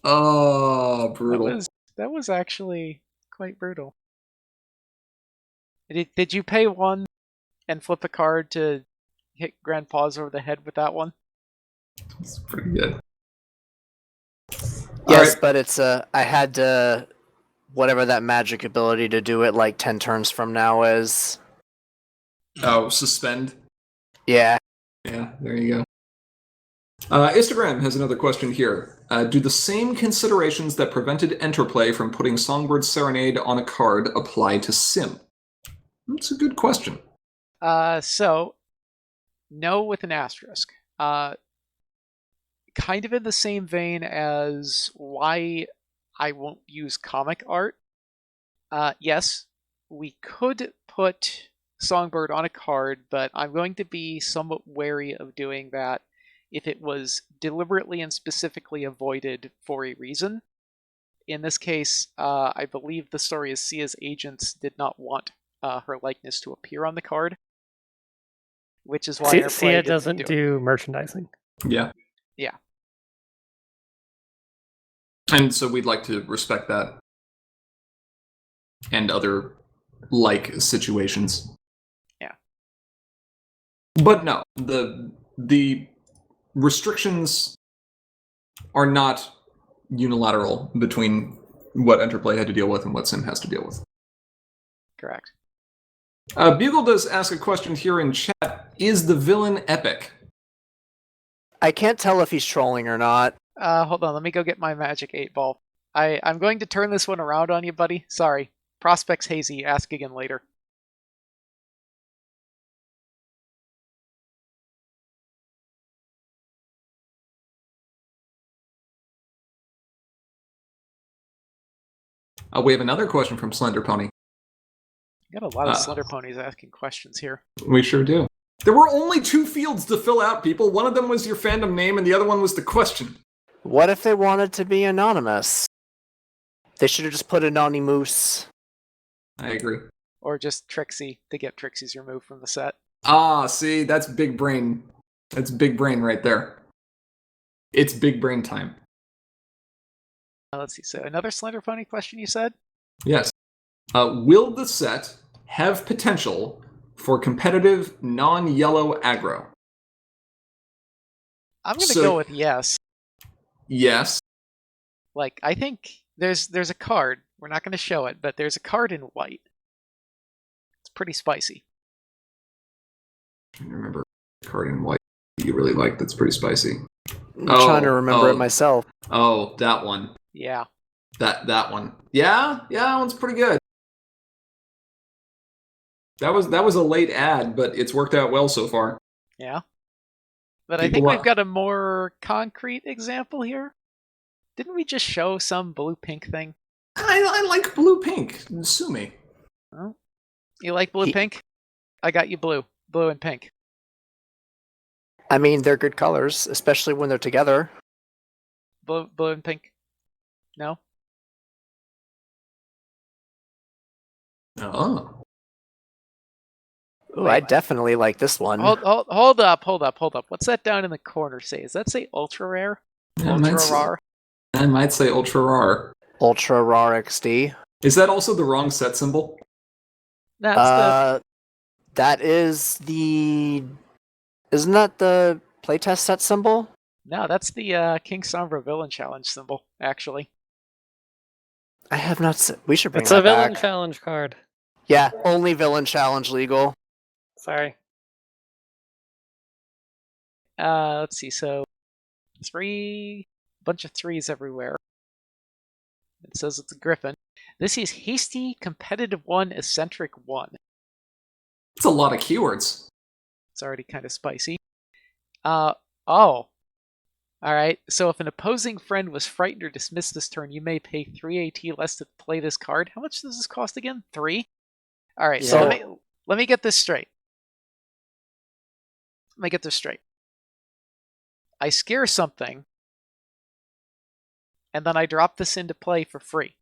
Oh, brutal. That was actually quite brutal. Did you pay 1 and flip a card to hit Grandpa's over the head with that one? It's pretty good. Yes, Alright. but it's I had to whatever that magic ability to do it like 10 turns from now is. Oh, suspend. Yeah. Yeah, there you go. Instagram has another question here. Do the same considerations that prevented Enterplay from putting Songbird's Serenade on a card apply to Sim? That's a good question. So, no with an asterisk. Kind of in the same vein as why I won't use comic art. Yes, we could put Songbird on a card, but I'm going to be somewhat wary of doing that if it was deliberately and specifically avoided for a reason. In this case, I believe the story is Sia's agents did not want her likeness to appear on the card, which is why Sia doesn't do merchandising. Yeah. Yeah. And so we'd like to respect that. And other like situations. Yeah. But no, the restrictions are not unilateral between what Enterplay had to deal with and what Sim has to deal with. Correct. Bugle does ask a question here in chat. Is the villain epic? I can't tell if he's trolling or not. Hold on, let me go get my magic 8-ball. I'm going to turn this one around on you, buddy. Sorry. Prospects hazy. Ask again later. We have another question from Slender Pony. Got a lot of slender ponies asking questions here. We sure do. There were only 2 fields to fill out, people. One of them was your fandom name, and the other one was the question. What if they wanted to be anonymous? They should have just put Anonymous. I agree. Or just Trixie to get Trixie's removed from the set. Ah, see, that's big brain. That's big brain right there. It's big brain time. Let's see. So another slender pony question you said? Yes. Will the set have potential for competitive non-yellow aggro? I'm going to go with yes. Yes. Like, I think there's a card. We're not going to show it, but there's a card in white. It's pretty spicy. I remember a card in white you really like that's pretty spicy. I'm trying to remember it myself. Oh, that one. Yeah. That one. Yeah, that one's pretty good. That was a late ad, but it's worked out well so far. Yeah. But I think we've got a more concrete example here. Didn't we just show some blue-pink thing? I like blue-pink. Sue me. Oh. You like blue-pink? I got you blue. Blue and pink. I mean, they're good colors, especially when they're together. Blue and pink. No? Oh. Ooh, I definitely like this one. Hold up. What's that down in the corner say? Does that say ultra rare? Ultra rare? I might say ultra rare. Ultra rare XD. Is that also the wrong set symbol? That's that is the... Isn't that the playtest set symbol? No, that's the King Sombra Villain Challenge symbol, actually. I have not seen... We should bring It's that a villain back. challenge card. Yeah, only Villain Challenge legal. Sorry. Let's see. So, bunch of 3s everywhere. It says it's a Griffin. This is hasty, competitive 1, eccentric 1. It's a lot of keywords. It's already kind of spicy. All right. So if an opposing friend was frightened or dismissed this turn, you may pay 3 AT less to play this card. How much does this cost again? 3? All right. So Yeah. let me get this straight. I scare something, and then I drop this into play for free.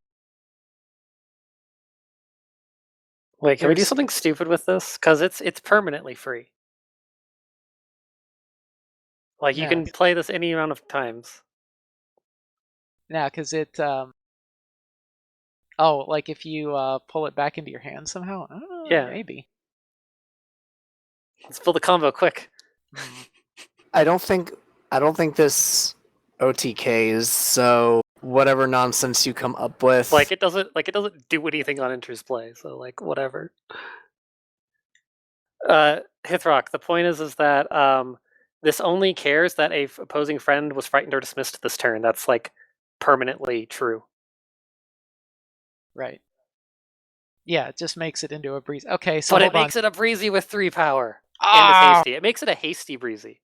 Wait, can we do There's- something stupid with this? Because it's permanently free. Like, you Yeah. can play this any amount of times. Yeah, because it. Oh, like if you pull it back into your hand somehow? Oh, Yeah. maybe. Let's build a combo quick. I don't think this OTKs, so whatever nonsense you come up with. Like, it doesn't do anything on enters play, so like whatever. Hithrock, the point is that this only cares that a opposing friend was frightened or dismissed this turn. That's like permanently true. Right. Yeah, it just makes it into a breeze. Okay, so But hold it makes on. it a breezy with 3 power. Ah! And it's hasty. It makes it a hasty breezy.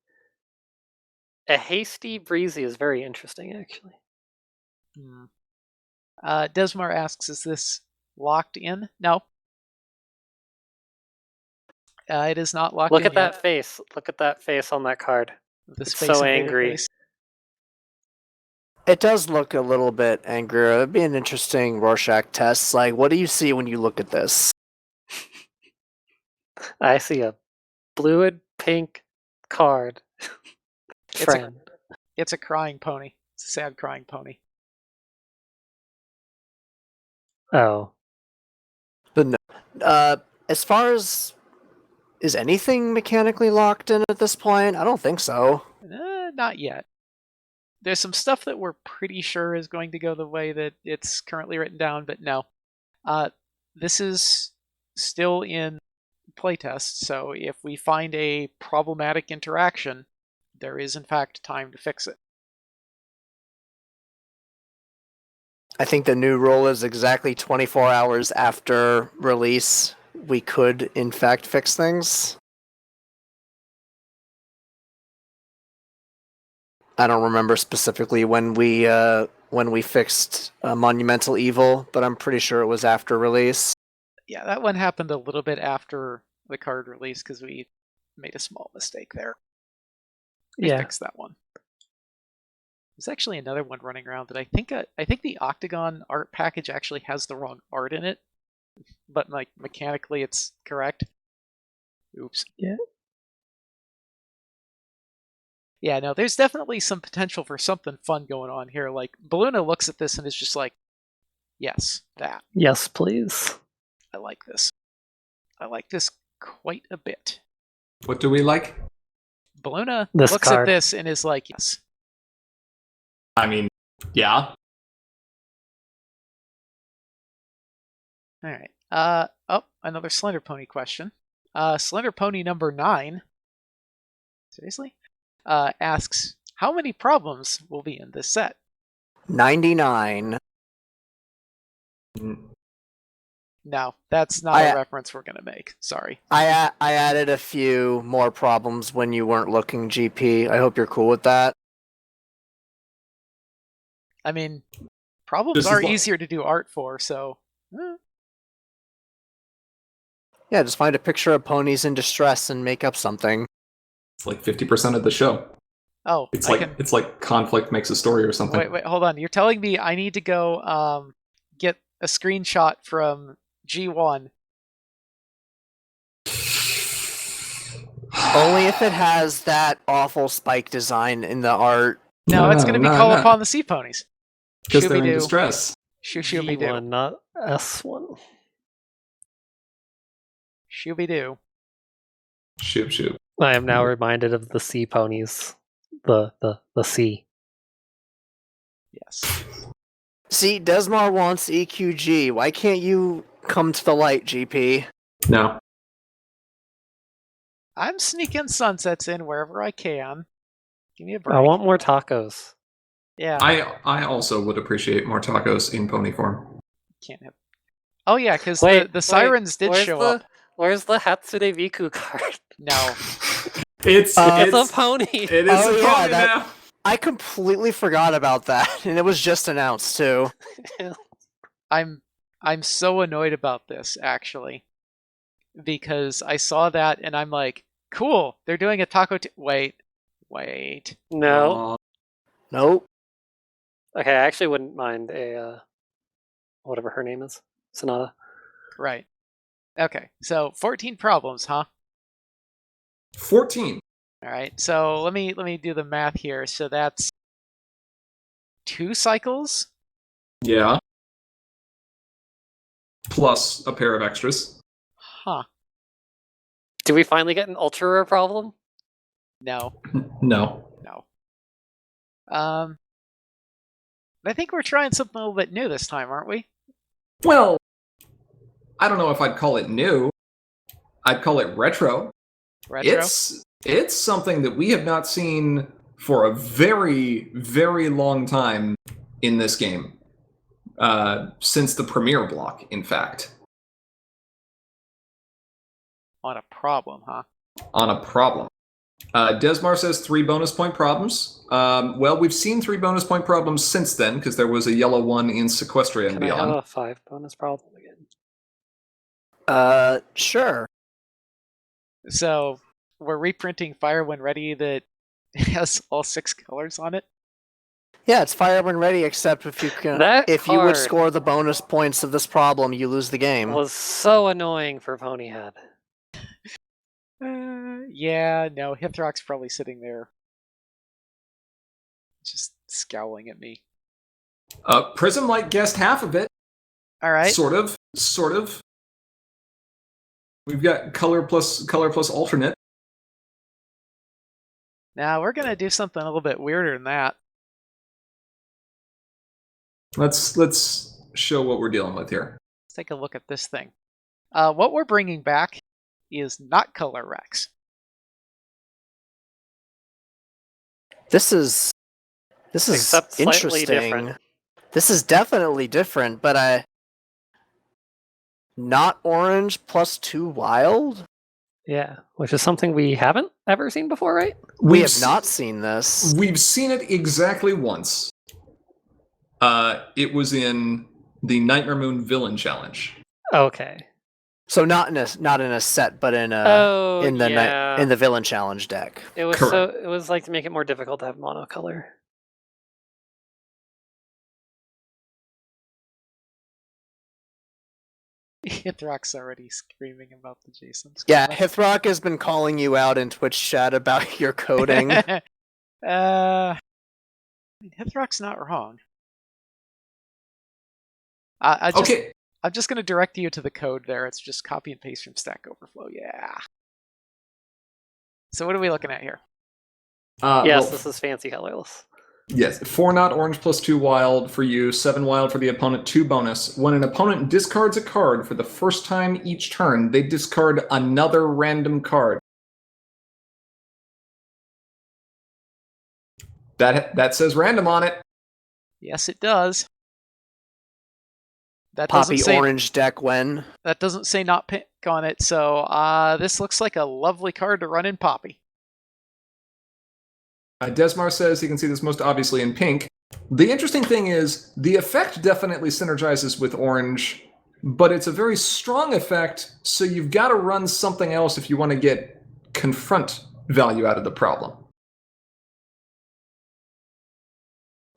A hasty breezy is very interesting, actually. Desmar asks, is this locked in? No. It is not locked Look in at that yet. face. Look at that face on that card. The It's Space so Invader angry. face. It does look a little bit angrier. It'd be an interesting Rorschach test. Like, what do you see when you look at this? I see a blue and pink card. Friend. It's a crying pony. It's a sad crying pony. Oh. But no. As far as is anything mechanically locked in at this point? I don't think so. Not yet. There's some stuff that we're pretty sure is going to go the way that it's currently written down, but no. This is still in playtest, so if we find a problematic interaction, there is in fact time to fix it. I think the new rule is exactly 24 hours after release. We could, in fact, fix things. I don't remember specifically when we fixed Monumental Evil, but I'm pretty sure it was after release. Yeah, that one happened a little bit after the card release because we made a small mistake there. We fixed that one. There's actually another one running around that I think the Octagon art package actually has the wrong art in it, but like mechanically it's correct. Oops. Yeah. Yeah, no, there's definitely some potential for something fun going on here. Like, Balluna looks at this and is just like, yes, that. Yes, please. I like this. I like this quite a bit. What do we like? Balluna This looks card. at this and is like, yes. I mean, yeah. All right. Another Slender Pony question. Slender Pony number 9. Seriously? Asks, how many problems will be in this set? 99. No, that's not a reference we're going to make. Sorry. I added a few more problems when you weren't looking, GP. I hope you're cool with that. I mean, problems are easier to do art for, so... Yeah, just find a picture of ponies in distress and make up something. It's like 50% of the show. Oh, It's like conflict makes a story or something. Wait, hold on. You're telling me I need to go get a screenshot from G1? Only if it has that awful spike design in the art. No, it's going to be Call Upon the Sea Ponies. Because they're in distress. Shooby-doo. G1, not S1. Shooby-doo. Shoop. I am now reminded of the sea ponies. The sea. Yes. See, Desmar wants EQG. Why can't you come to the light, GP? No. I'm sneaking sunsets in wherever I can. Give me a break. I want more tacos. Yeah. I also would appreciate more tacos in pony form. Can't have... Oh yeah, because the sirens did show up. Where's the Hatsune Miku card? No. It's a pony. It is a pony now. I completely forgot about that, and it was just announced too. I'm so annoyed about this actually, because I saw that and I'm like, cool, they're doing a taco. Wait. No. Nope. Okay, I actually wouldn't mind a whatever her name is, Sonata. Right. Okay. So 14 problems, huh? 14. All right. So let me do the math here. So that's 2 cycles. Yeah. Plus a pair of extras. Huh. Do we finally get an ultra rare problem? No. No. I think we're trying something a little bit new this time, aren't we? Well, I don't know if I'd call it new. I'd call it retro. Retro. It's something that we have not seen for a very, very long time in this game. Since the premiere block, in fact. On a problem, huh? On a problem. Desmar says 3 bonus point problems. Well, we've seen 3 bonus point problems since then, because there was a yellow one in Sequestria and Can I have beyond. a 5 bonus problem again? Sure. So we're reprinting Fire When Ready that has all 6 colors on it. Yeah, it's Fire When Ready, except if you you would score the bonus points of this problem, you lose the game. Was so annoying for Ponyhead. Yeah, no, Hithrock's probably sitting there just scowling at me. Prism Light guessed half of it. All right. Sort of. We've got color plus alternate. Now we're gonna do something a little bit weirder than that. Let's show what we're dealing with here. Let's take a look at this thing. What we're bringing back is not color Rex. This is Except slightly interesting. different. This is definitely different, but not orange plus 2 wild? Yeah, which is something we haven't ever seen before, right? We have not seen this. We've seen it exactly once. It was in the Nightmare Moon Villain Challenge. Okay. So not in a set, but in the Villain Challenge deck. It was Correct. it was like to make it more difficult to have monocolor. Hithrock's already screaming about the Jason's. Yeah, Hithrock has been calling you out in Twitch chat about your coding. Hithrock's not wrong. I'm just going to direct you to the code there. It's just copy and paste from Stack Overflow. Yeah. So what are we looking at here? Yes, this is fancy colorless. Yes, 4 not orange plus 2 wild for you, 7 wild for the opponent, 2 bonus. When an opponent discards a card for the first time each turn, they discard another random card. That says random on it. Yes, it does. That Poppy doesn't say, orange deck when? That doesn't say not pink on it, so this looks like a lovely card to run in Poppy. Desmar says he can see this most obviously in pink. The interesting thing is, the effect definitely synergizes with orange, but it's a very strong effect, so you've got to run something else if you want to get confront value out of the problem.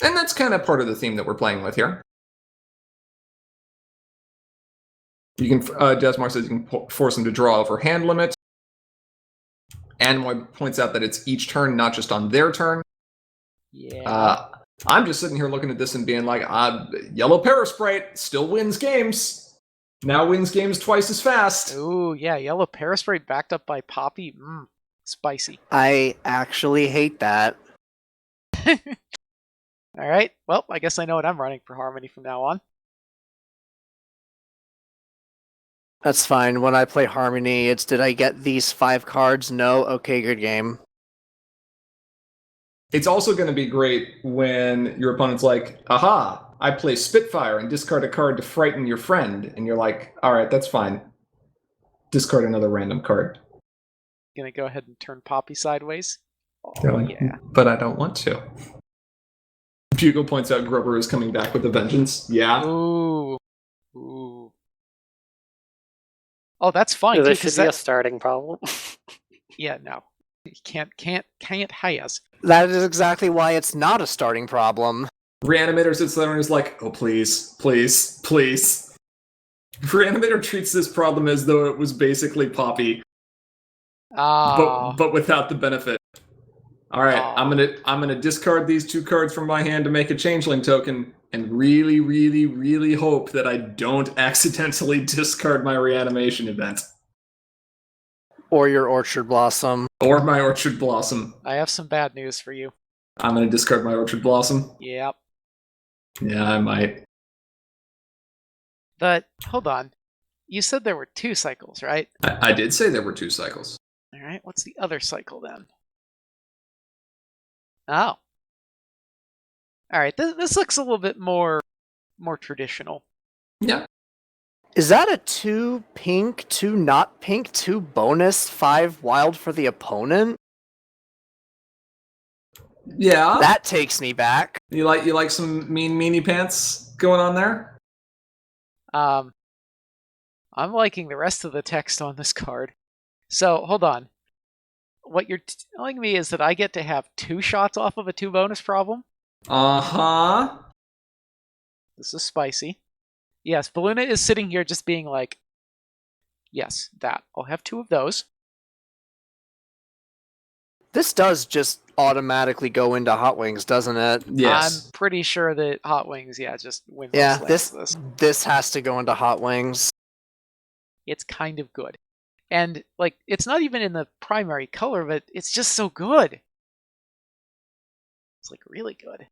And that's kind of part of the theme that we're playing with here. You can, Desmar says you can force him to draw over hand limit. Anmoy points out that it's each turn, not just on their turn. Yeah. I'm just sitting here looking at this and being like, Yellow Parasprite still wins games. Now wins games twice as fast. Ooh, yeah, Yellow Parasprite backed up by Poppy. Spicy. I actually hate that. All right. Well, I guess I know what I'm running for Harmony from now on. That's fine. When I play Harmony, it's did I get these 5 cards? No? Okay, good game. It's also going to be great when your opponent's like, aha, I play Spitfire and discard a card to frighten your friend. And you're like, all right, that's fine. Discard another random card. Gonna go ahead and turn Poppy sideways. They're Oh, like, yeah. but I don't want to. Bugle points out Grover is coming back with a vengeance. Yeah. Ooh. Oh, that's fine. There too, should 'cause be a that... starting problem. Yeah, no. You can't Hayas. That is exactly why it's not a starting problem. Reanimator sits there and is like, oh, please, please, please. Reanimator treats this problem as though it was basically Poppy, but without the benefit. All right, I'm gonna discard these 2 cards from my hand to make a Changeling token, and really, really, really hope that I don't accidentally discard my reanimation event. Or your Orchard Blossom. Or my Orchard Blossom. I have some bad news for you. I'm gonna discard my Orchard Blossom. Yep. Yeah, I might. But, hold on. You said there were 2 cycles, right? I did say there were 2 cycles. Alright, what's the other cycle then? Oh. Alright, this looks a little bit more traditional. Yeah. Is that a 2 pink, 2 not pink, 2 bonus, 5 wild for the opponent? Yeah. That takes me back. You like some mean meanie pants going on there? I'm liking the rest of the text on this card. So, hold on. What you're telling me is that I get to have 2 shots off of a 2 bonus problem? Uh-huh. This is spicy. Yes, Balloona is sitting here just being like, yes, that. I'll have 2 of those. This does just automatically go into Hot Wings, doesn't it? Yes. I'm pretty sure that Hot Wings, just wins. Yeah, this. this has to go into Hot Wings. It's kind of good. And, like, it's not even in the primary color, but it's just so good. It's, like, really good.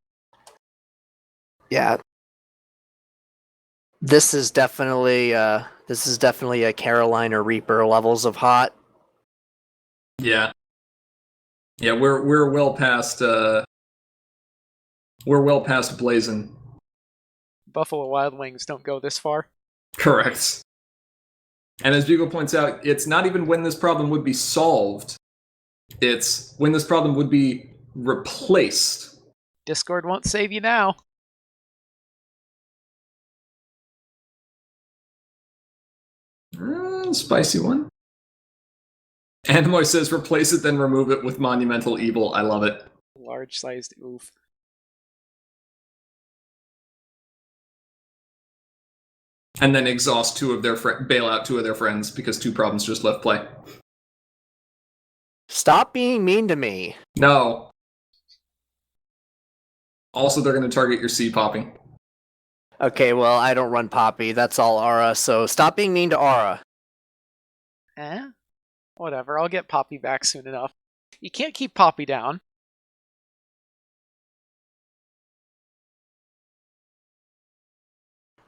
Yeah. This is definitely a Carolina Reaper levels of hot. Yeah. Yeah, we're well past blazing. Buffalo Wild Wings don't go this far. Correct. And as Bugle points out, it's not even when this problem would be solved. It's when this problem would be replaced. Discord won't save you now. Spicy one. Animoy says replace it, then remove it with Monumental Evil. I love it. Large-sized oof. And then exhaust bail out 2 of their friends because 2 problems just left play. Stop being mean to me. No. Also, they're going to target your C popping. Okay, well, I don't run Poppy. That's all Aura, so stop being mean to Aura. Whatever, I'll get Poppy back soon enough. You can't keep Poppy down.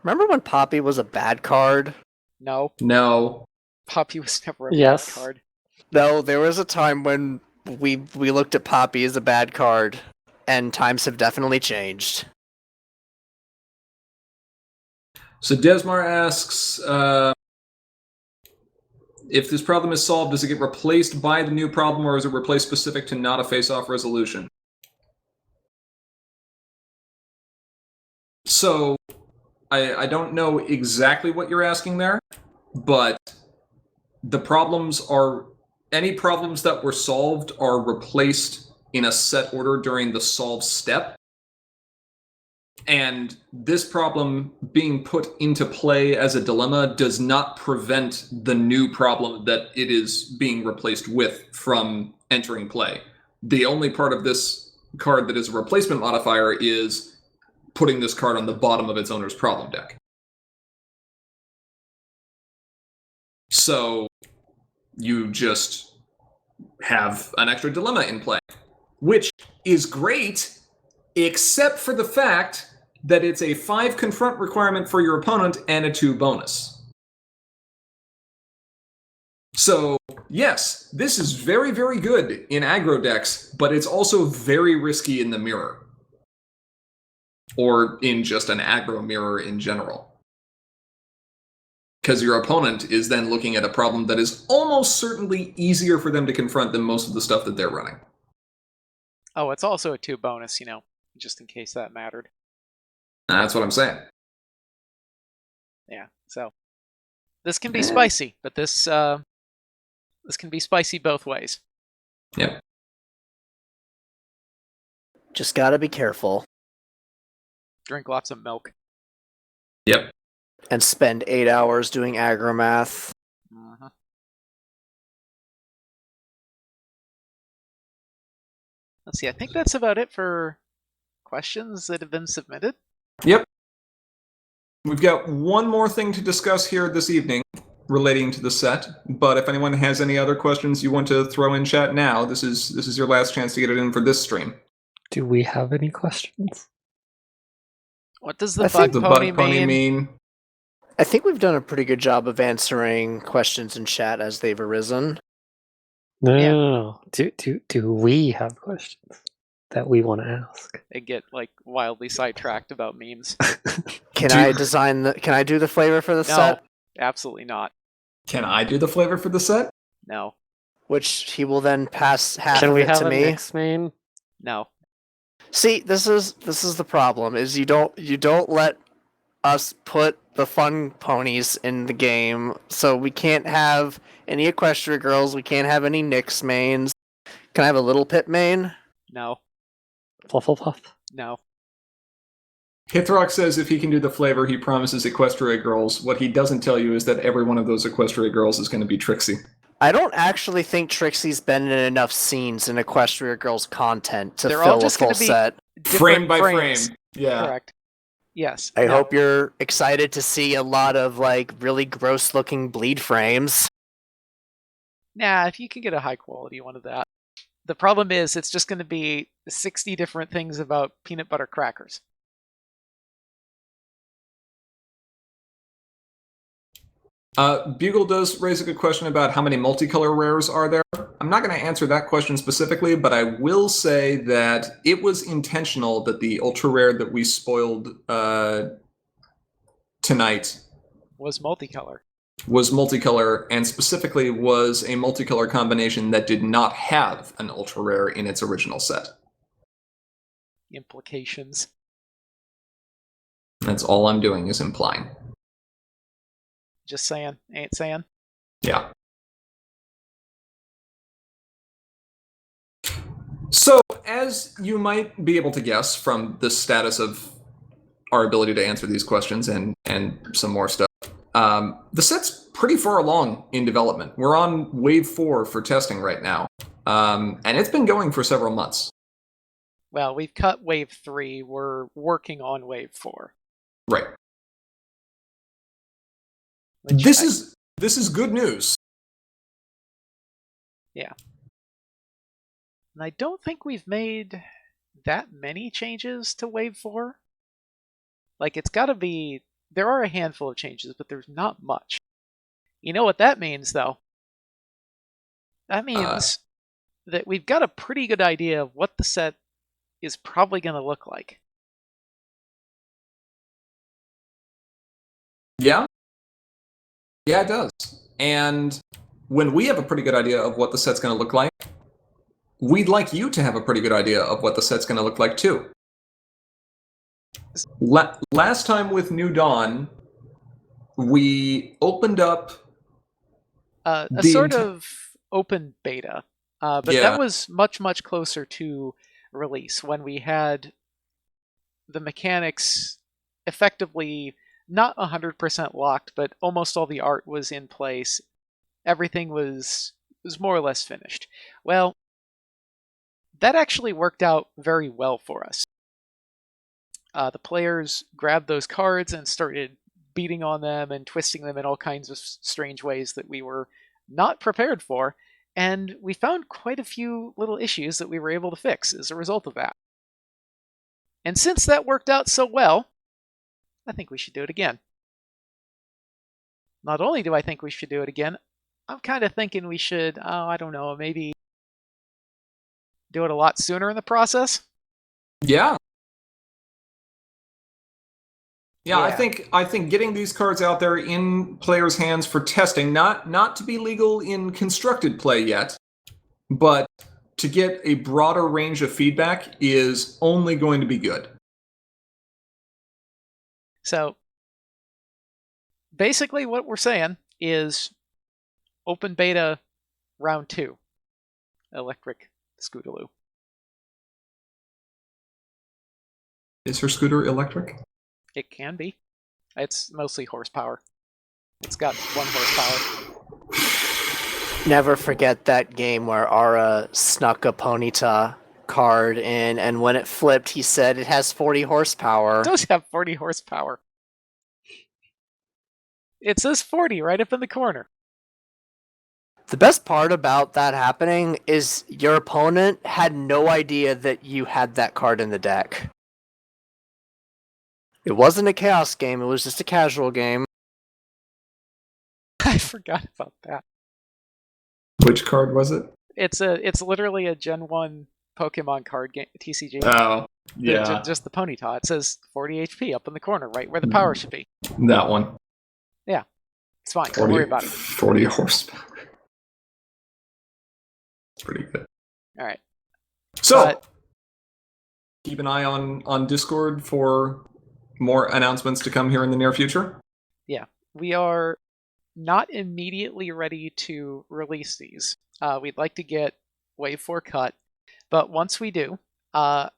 Remember when Poppy was a bad card? No, No. Poppy was never a Yes. bad card. No, there was a time when we looked at Poppy as a bad card, and times have definitely changed. So Desmar asks, if this problem is solved, does it get replaced by the new problem, or is it replaced specific to not a face-off resolution? So, I don't know exactly what you're asking there, but the problems are... Any problems that were solved are replaced in a set order during the solve step. And this problem being put into play as a dilemma does not prevent the new problem that it is being replaced with from entering play. The only part of this card that is a replacement modifier is putting this card on the bottom of its owner's problem deck. So you just have an extra dilemma in play, which is great, except for the fact that it's a 5 confront requirement for your opponent and a 2 bonus. So, yes, this is very, very good in aggro decks, but it's also very risky in the mirror. Or in just an aggro mirror in general. Because your opponent is then looking at a problem that is almost certainly easier for them to confront than most of the stuff that they're running. Oh, it's also a 2 bonus, just in case that mattered. That's what I'm saying. Yeah, so this can be spicy, but this can be spicy both ways. Yep. Just gotta be careful. Drink lots of milk. Yep. And spend 8 hours doing agromath. Uh-huh. Let's see, I think that's about it for questions that have been submitted. Yep. We've got one more thing to discuss here this evening relating to the set, but if anyone has any other questions you want to throw in chat now, this is your last chance to get it in for this stream. Do we have any questions? What does the I think bug The pony bug pony mean? mean? I think we've done a pretty good job of answering questions in chat as they've arisen. No, Yeah. no. Do we have questions that we want to ask? They get like wildly sidetracked about memes. Can Do- I do the flavor for the No, set? absolutely not. Can I do the flavor for the set? No, Which he will then pass half Can of we it have to a me. mix main? no. See, this is the problem, is you don't let us put the fun ponies in the game, so we can't have any Equestria girls, we can't have any Nyx mains. Can I have a little pit main? No, Flufflepuff? no. Hithrock says if he can do the flavor, he promises Equestria girls. What he doesn't tell you is that every one of those Equestria girls is going to be Trixie. I don't actually think Trixie's been in enough scenes in Equestria Girls content to They're fill all a just full gonna be set. Frame Different by frames. frame. Yeah. Correct. Yes. I no. hope you're excited to see a lot of like really gross looking bleed frames. Nah, if you can get a high quality one of that. The problem is it's just going to be 60 different things about peanut butter crackers. Bugle does raise a good question about how many multicolor rares are there. I'm not going to answer that question specifically, but I will say that it was intentional that the ultra rare that we spoiled tonight Was multicolor. was multicolor, and specifically was a multicolor combination that did not have an ultra rare in its original set. Implications. That's all I'm doing is implying. Just saying. Ain't saying. Yeah. So, as you might be able to guess from the status of our ability to answer these questions and some more stuff, the set's pretty far along in development. We're on wave 4 for testing right now, and it's been going for several months. Well, we've cut wave 3. We're working on wave 4. Right. which This I- is good news. And I don't think we've made that many changes to wave 4. Like, it's got to be... There are a handful of changes, but there's not much. You know what that means, though? That means that we've got a pretty good idea of what the set is probably going to look like. Yeah? Yeah, it does. And when we have a pretty good idea of what the set's going to look like, we'd like you to have a pretty good idea of what the set's going to look like, too. Last time with New Dawn, we opened up A The sort enti- of open beta, but Yeah. that was much, much closer to release when we had the mechanics effectively not 100% locked, but almost all the art was in place. Everything was more or less finished. Well, that actually worked out very well for us. The players grabbed those cards and started beating on them and twisting them in all kinds of strange ways that we were not prepared for, and we found quite a few little issues that we were able to fix as a result of that. And since that worked out so well, I think we should do it again. Not only do I think we should do it again, I'm kind of thinking we should, I don't know, maybe do it a lot sooner in the process. Yeah. Yeah, Yeah. I think getting these cards out there in players' hands for testing, not to be legal in constructed play yet, but to get a broader range of feedback is only going to be good. So basically what we're saying is open beta round 2, electric Scootaloo. Is her scooter electric? It can be. It's mostly horsepower. It's got 1 horsepower. Never forget that game where Ara snuck a Ponyta card in, and when it flipped, he said it has 40 horsepower. It does have 40 horsepower. It says 40 right up in the corner. The best part about that happening is your opponent had no idea that you had that card in the deck. It wasn't a chaos game, it was just a casual game. I forgot about that. Which card was it? It's literally a Gen 1 Pokemon card game, TCG. Oh, yeah. Just the Ponyta. It says 40 HP up in the corner, right where the power should be. That one. Yeah. It's fine. Don't worry about it. 40 horsepower. It's pretty good. All right. So, keep an eye on Discord for more announcements to come here in the near future. Yeah. We are not immediately ready to release these. We'd like to get Wave 4 cut, but once we do, the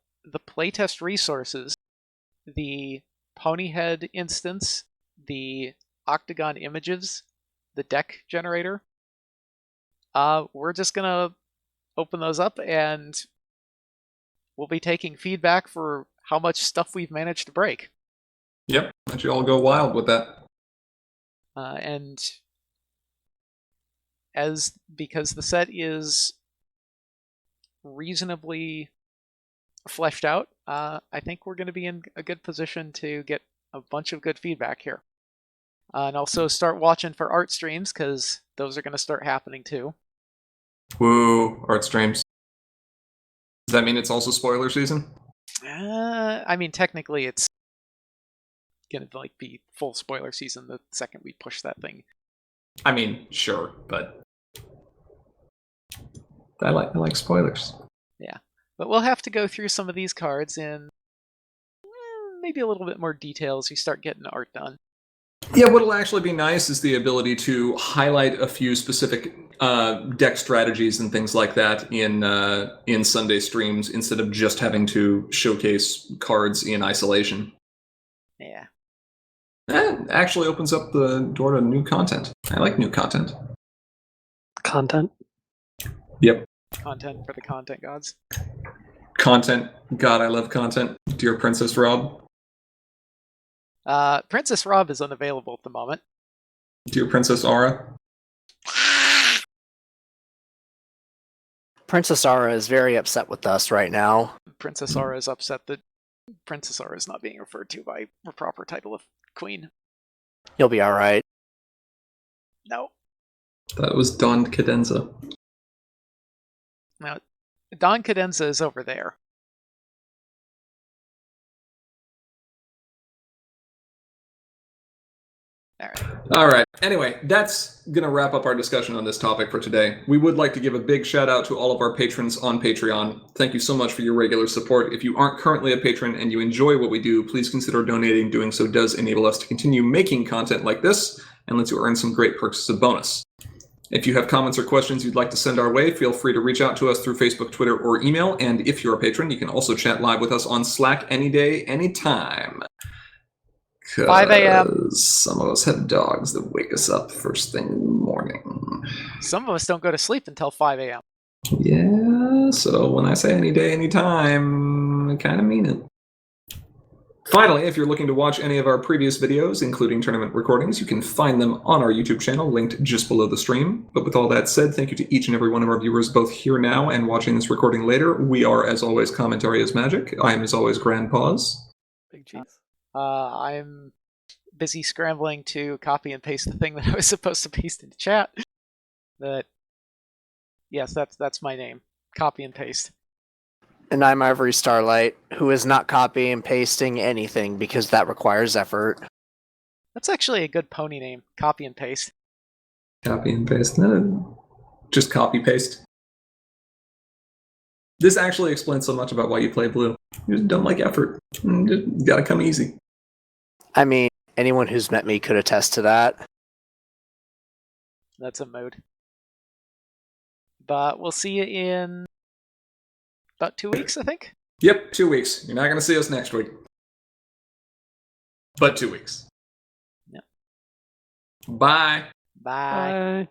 playtest resources, the Ponyhead instance, the Octagon images, the deck generator, we're just gonna open those up and we'll be taking feedback for how much stuff we've managed to break. Yep, let you all go wild with that. And because the set is reasonably fleshed out, I think we're going to be in a good position to get a bunch of good feedback here. And also start watching for art streams, because those are going to start happening too. Woo, art streams. Does that mean it's also spoiler season? I mean, technically it's going to be full spoiler season the second we push that thing. I mean, sure, but I like spoilers. Yeah, but we'll have to go through some of these cards in maybe a little bit more detail as we start getting art done. Yeah, what'll actually be nice is the ability to highlight a few specific deck strategies and things like that in Sunday streams instead of just having to showcase cards in isolation. Yeah. That actually opens up the door to new content. I like new content. Content. Yep. Content for the content gods. Content. God, I love content. Dear Princess Rob. Princess Rob is unavailable at the moment. Dear Princess Aura. Princess Ara is very upset with us right now. Princess Aura is upset that Princess Aura is not being referred to by her proper title of Queen. You'll be alright. No. That was Don Cadenza. Now, Don Cadenza is over there. All right. Anyway, that's going to wrap up our discussion on this topic for today. We would like to give a big shout out to all of our patrons on Patreon. Thank you so much for your regular support. If you aren't currently a patron and you enjoy what we do, please consider donating. Doing so does enable us to continue making content like this and lets you earn some great perks as a bonus. If you have comments or questions you'd like to send our way, feel free to reach out to us through Facebook, Twitter, or email. And if you're a patron, you can also chat live with us on Slack any day, anytime. 5 a.m. Some of us have dogs that wake us up first thing in the morning. Some of us don't go to sleep until 5 a.m. Yeah, so when I say any day, any time, I kind of mean it. Finally, if you're looking to watch any of our previous videos, including tournament recordings, you can find them on our YouTube channel, linked just below the stream. But with all that said, thank you to each and every one of our viewers, both here now and watching this recording later. We are, as always, Commentary is Magic. I am, as always, Grandpaws. Big cheese. I'm busy scrambling to copy and paste the thing that I was supposed to paste into chat. But yes, that's my name. Copy and paste. And I'm Ivory Starlight, who is not copying and pasting anything because that requires effort. That's actually a good pony name. Copy and paste. Copy and paste. No, just copy paste. This actually explains so much about why you play blue. You just don't like effort. You gotta come easy. I mean, anyone who's met me could attest to that. That's a mood. But we'll see you in about 2 weeks, I think. Yep, 2 weeks. You're not gonna see us next week. But 2 weeks. Yep. Bye. Bye. Bye.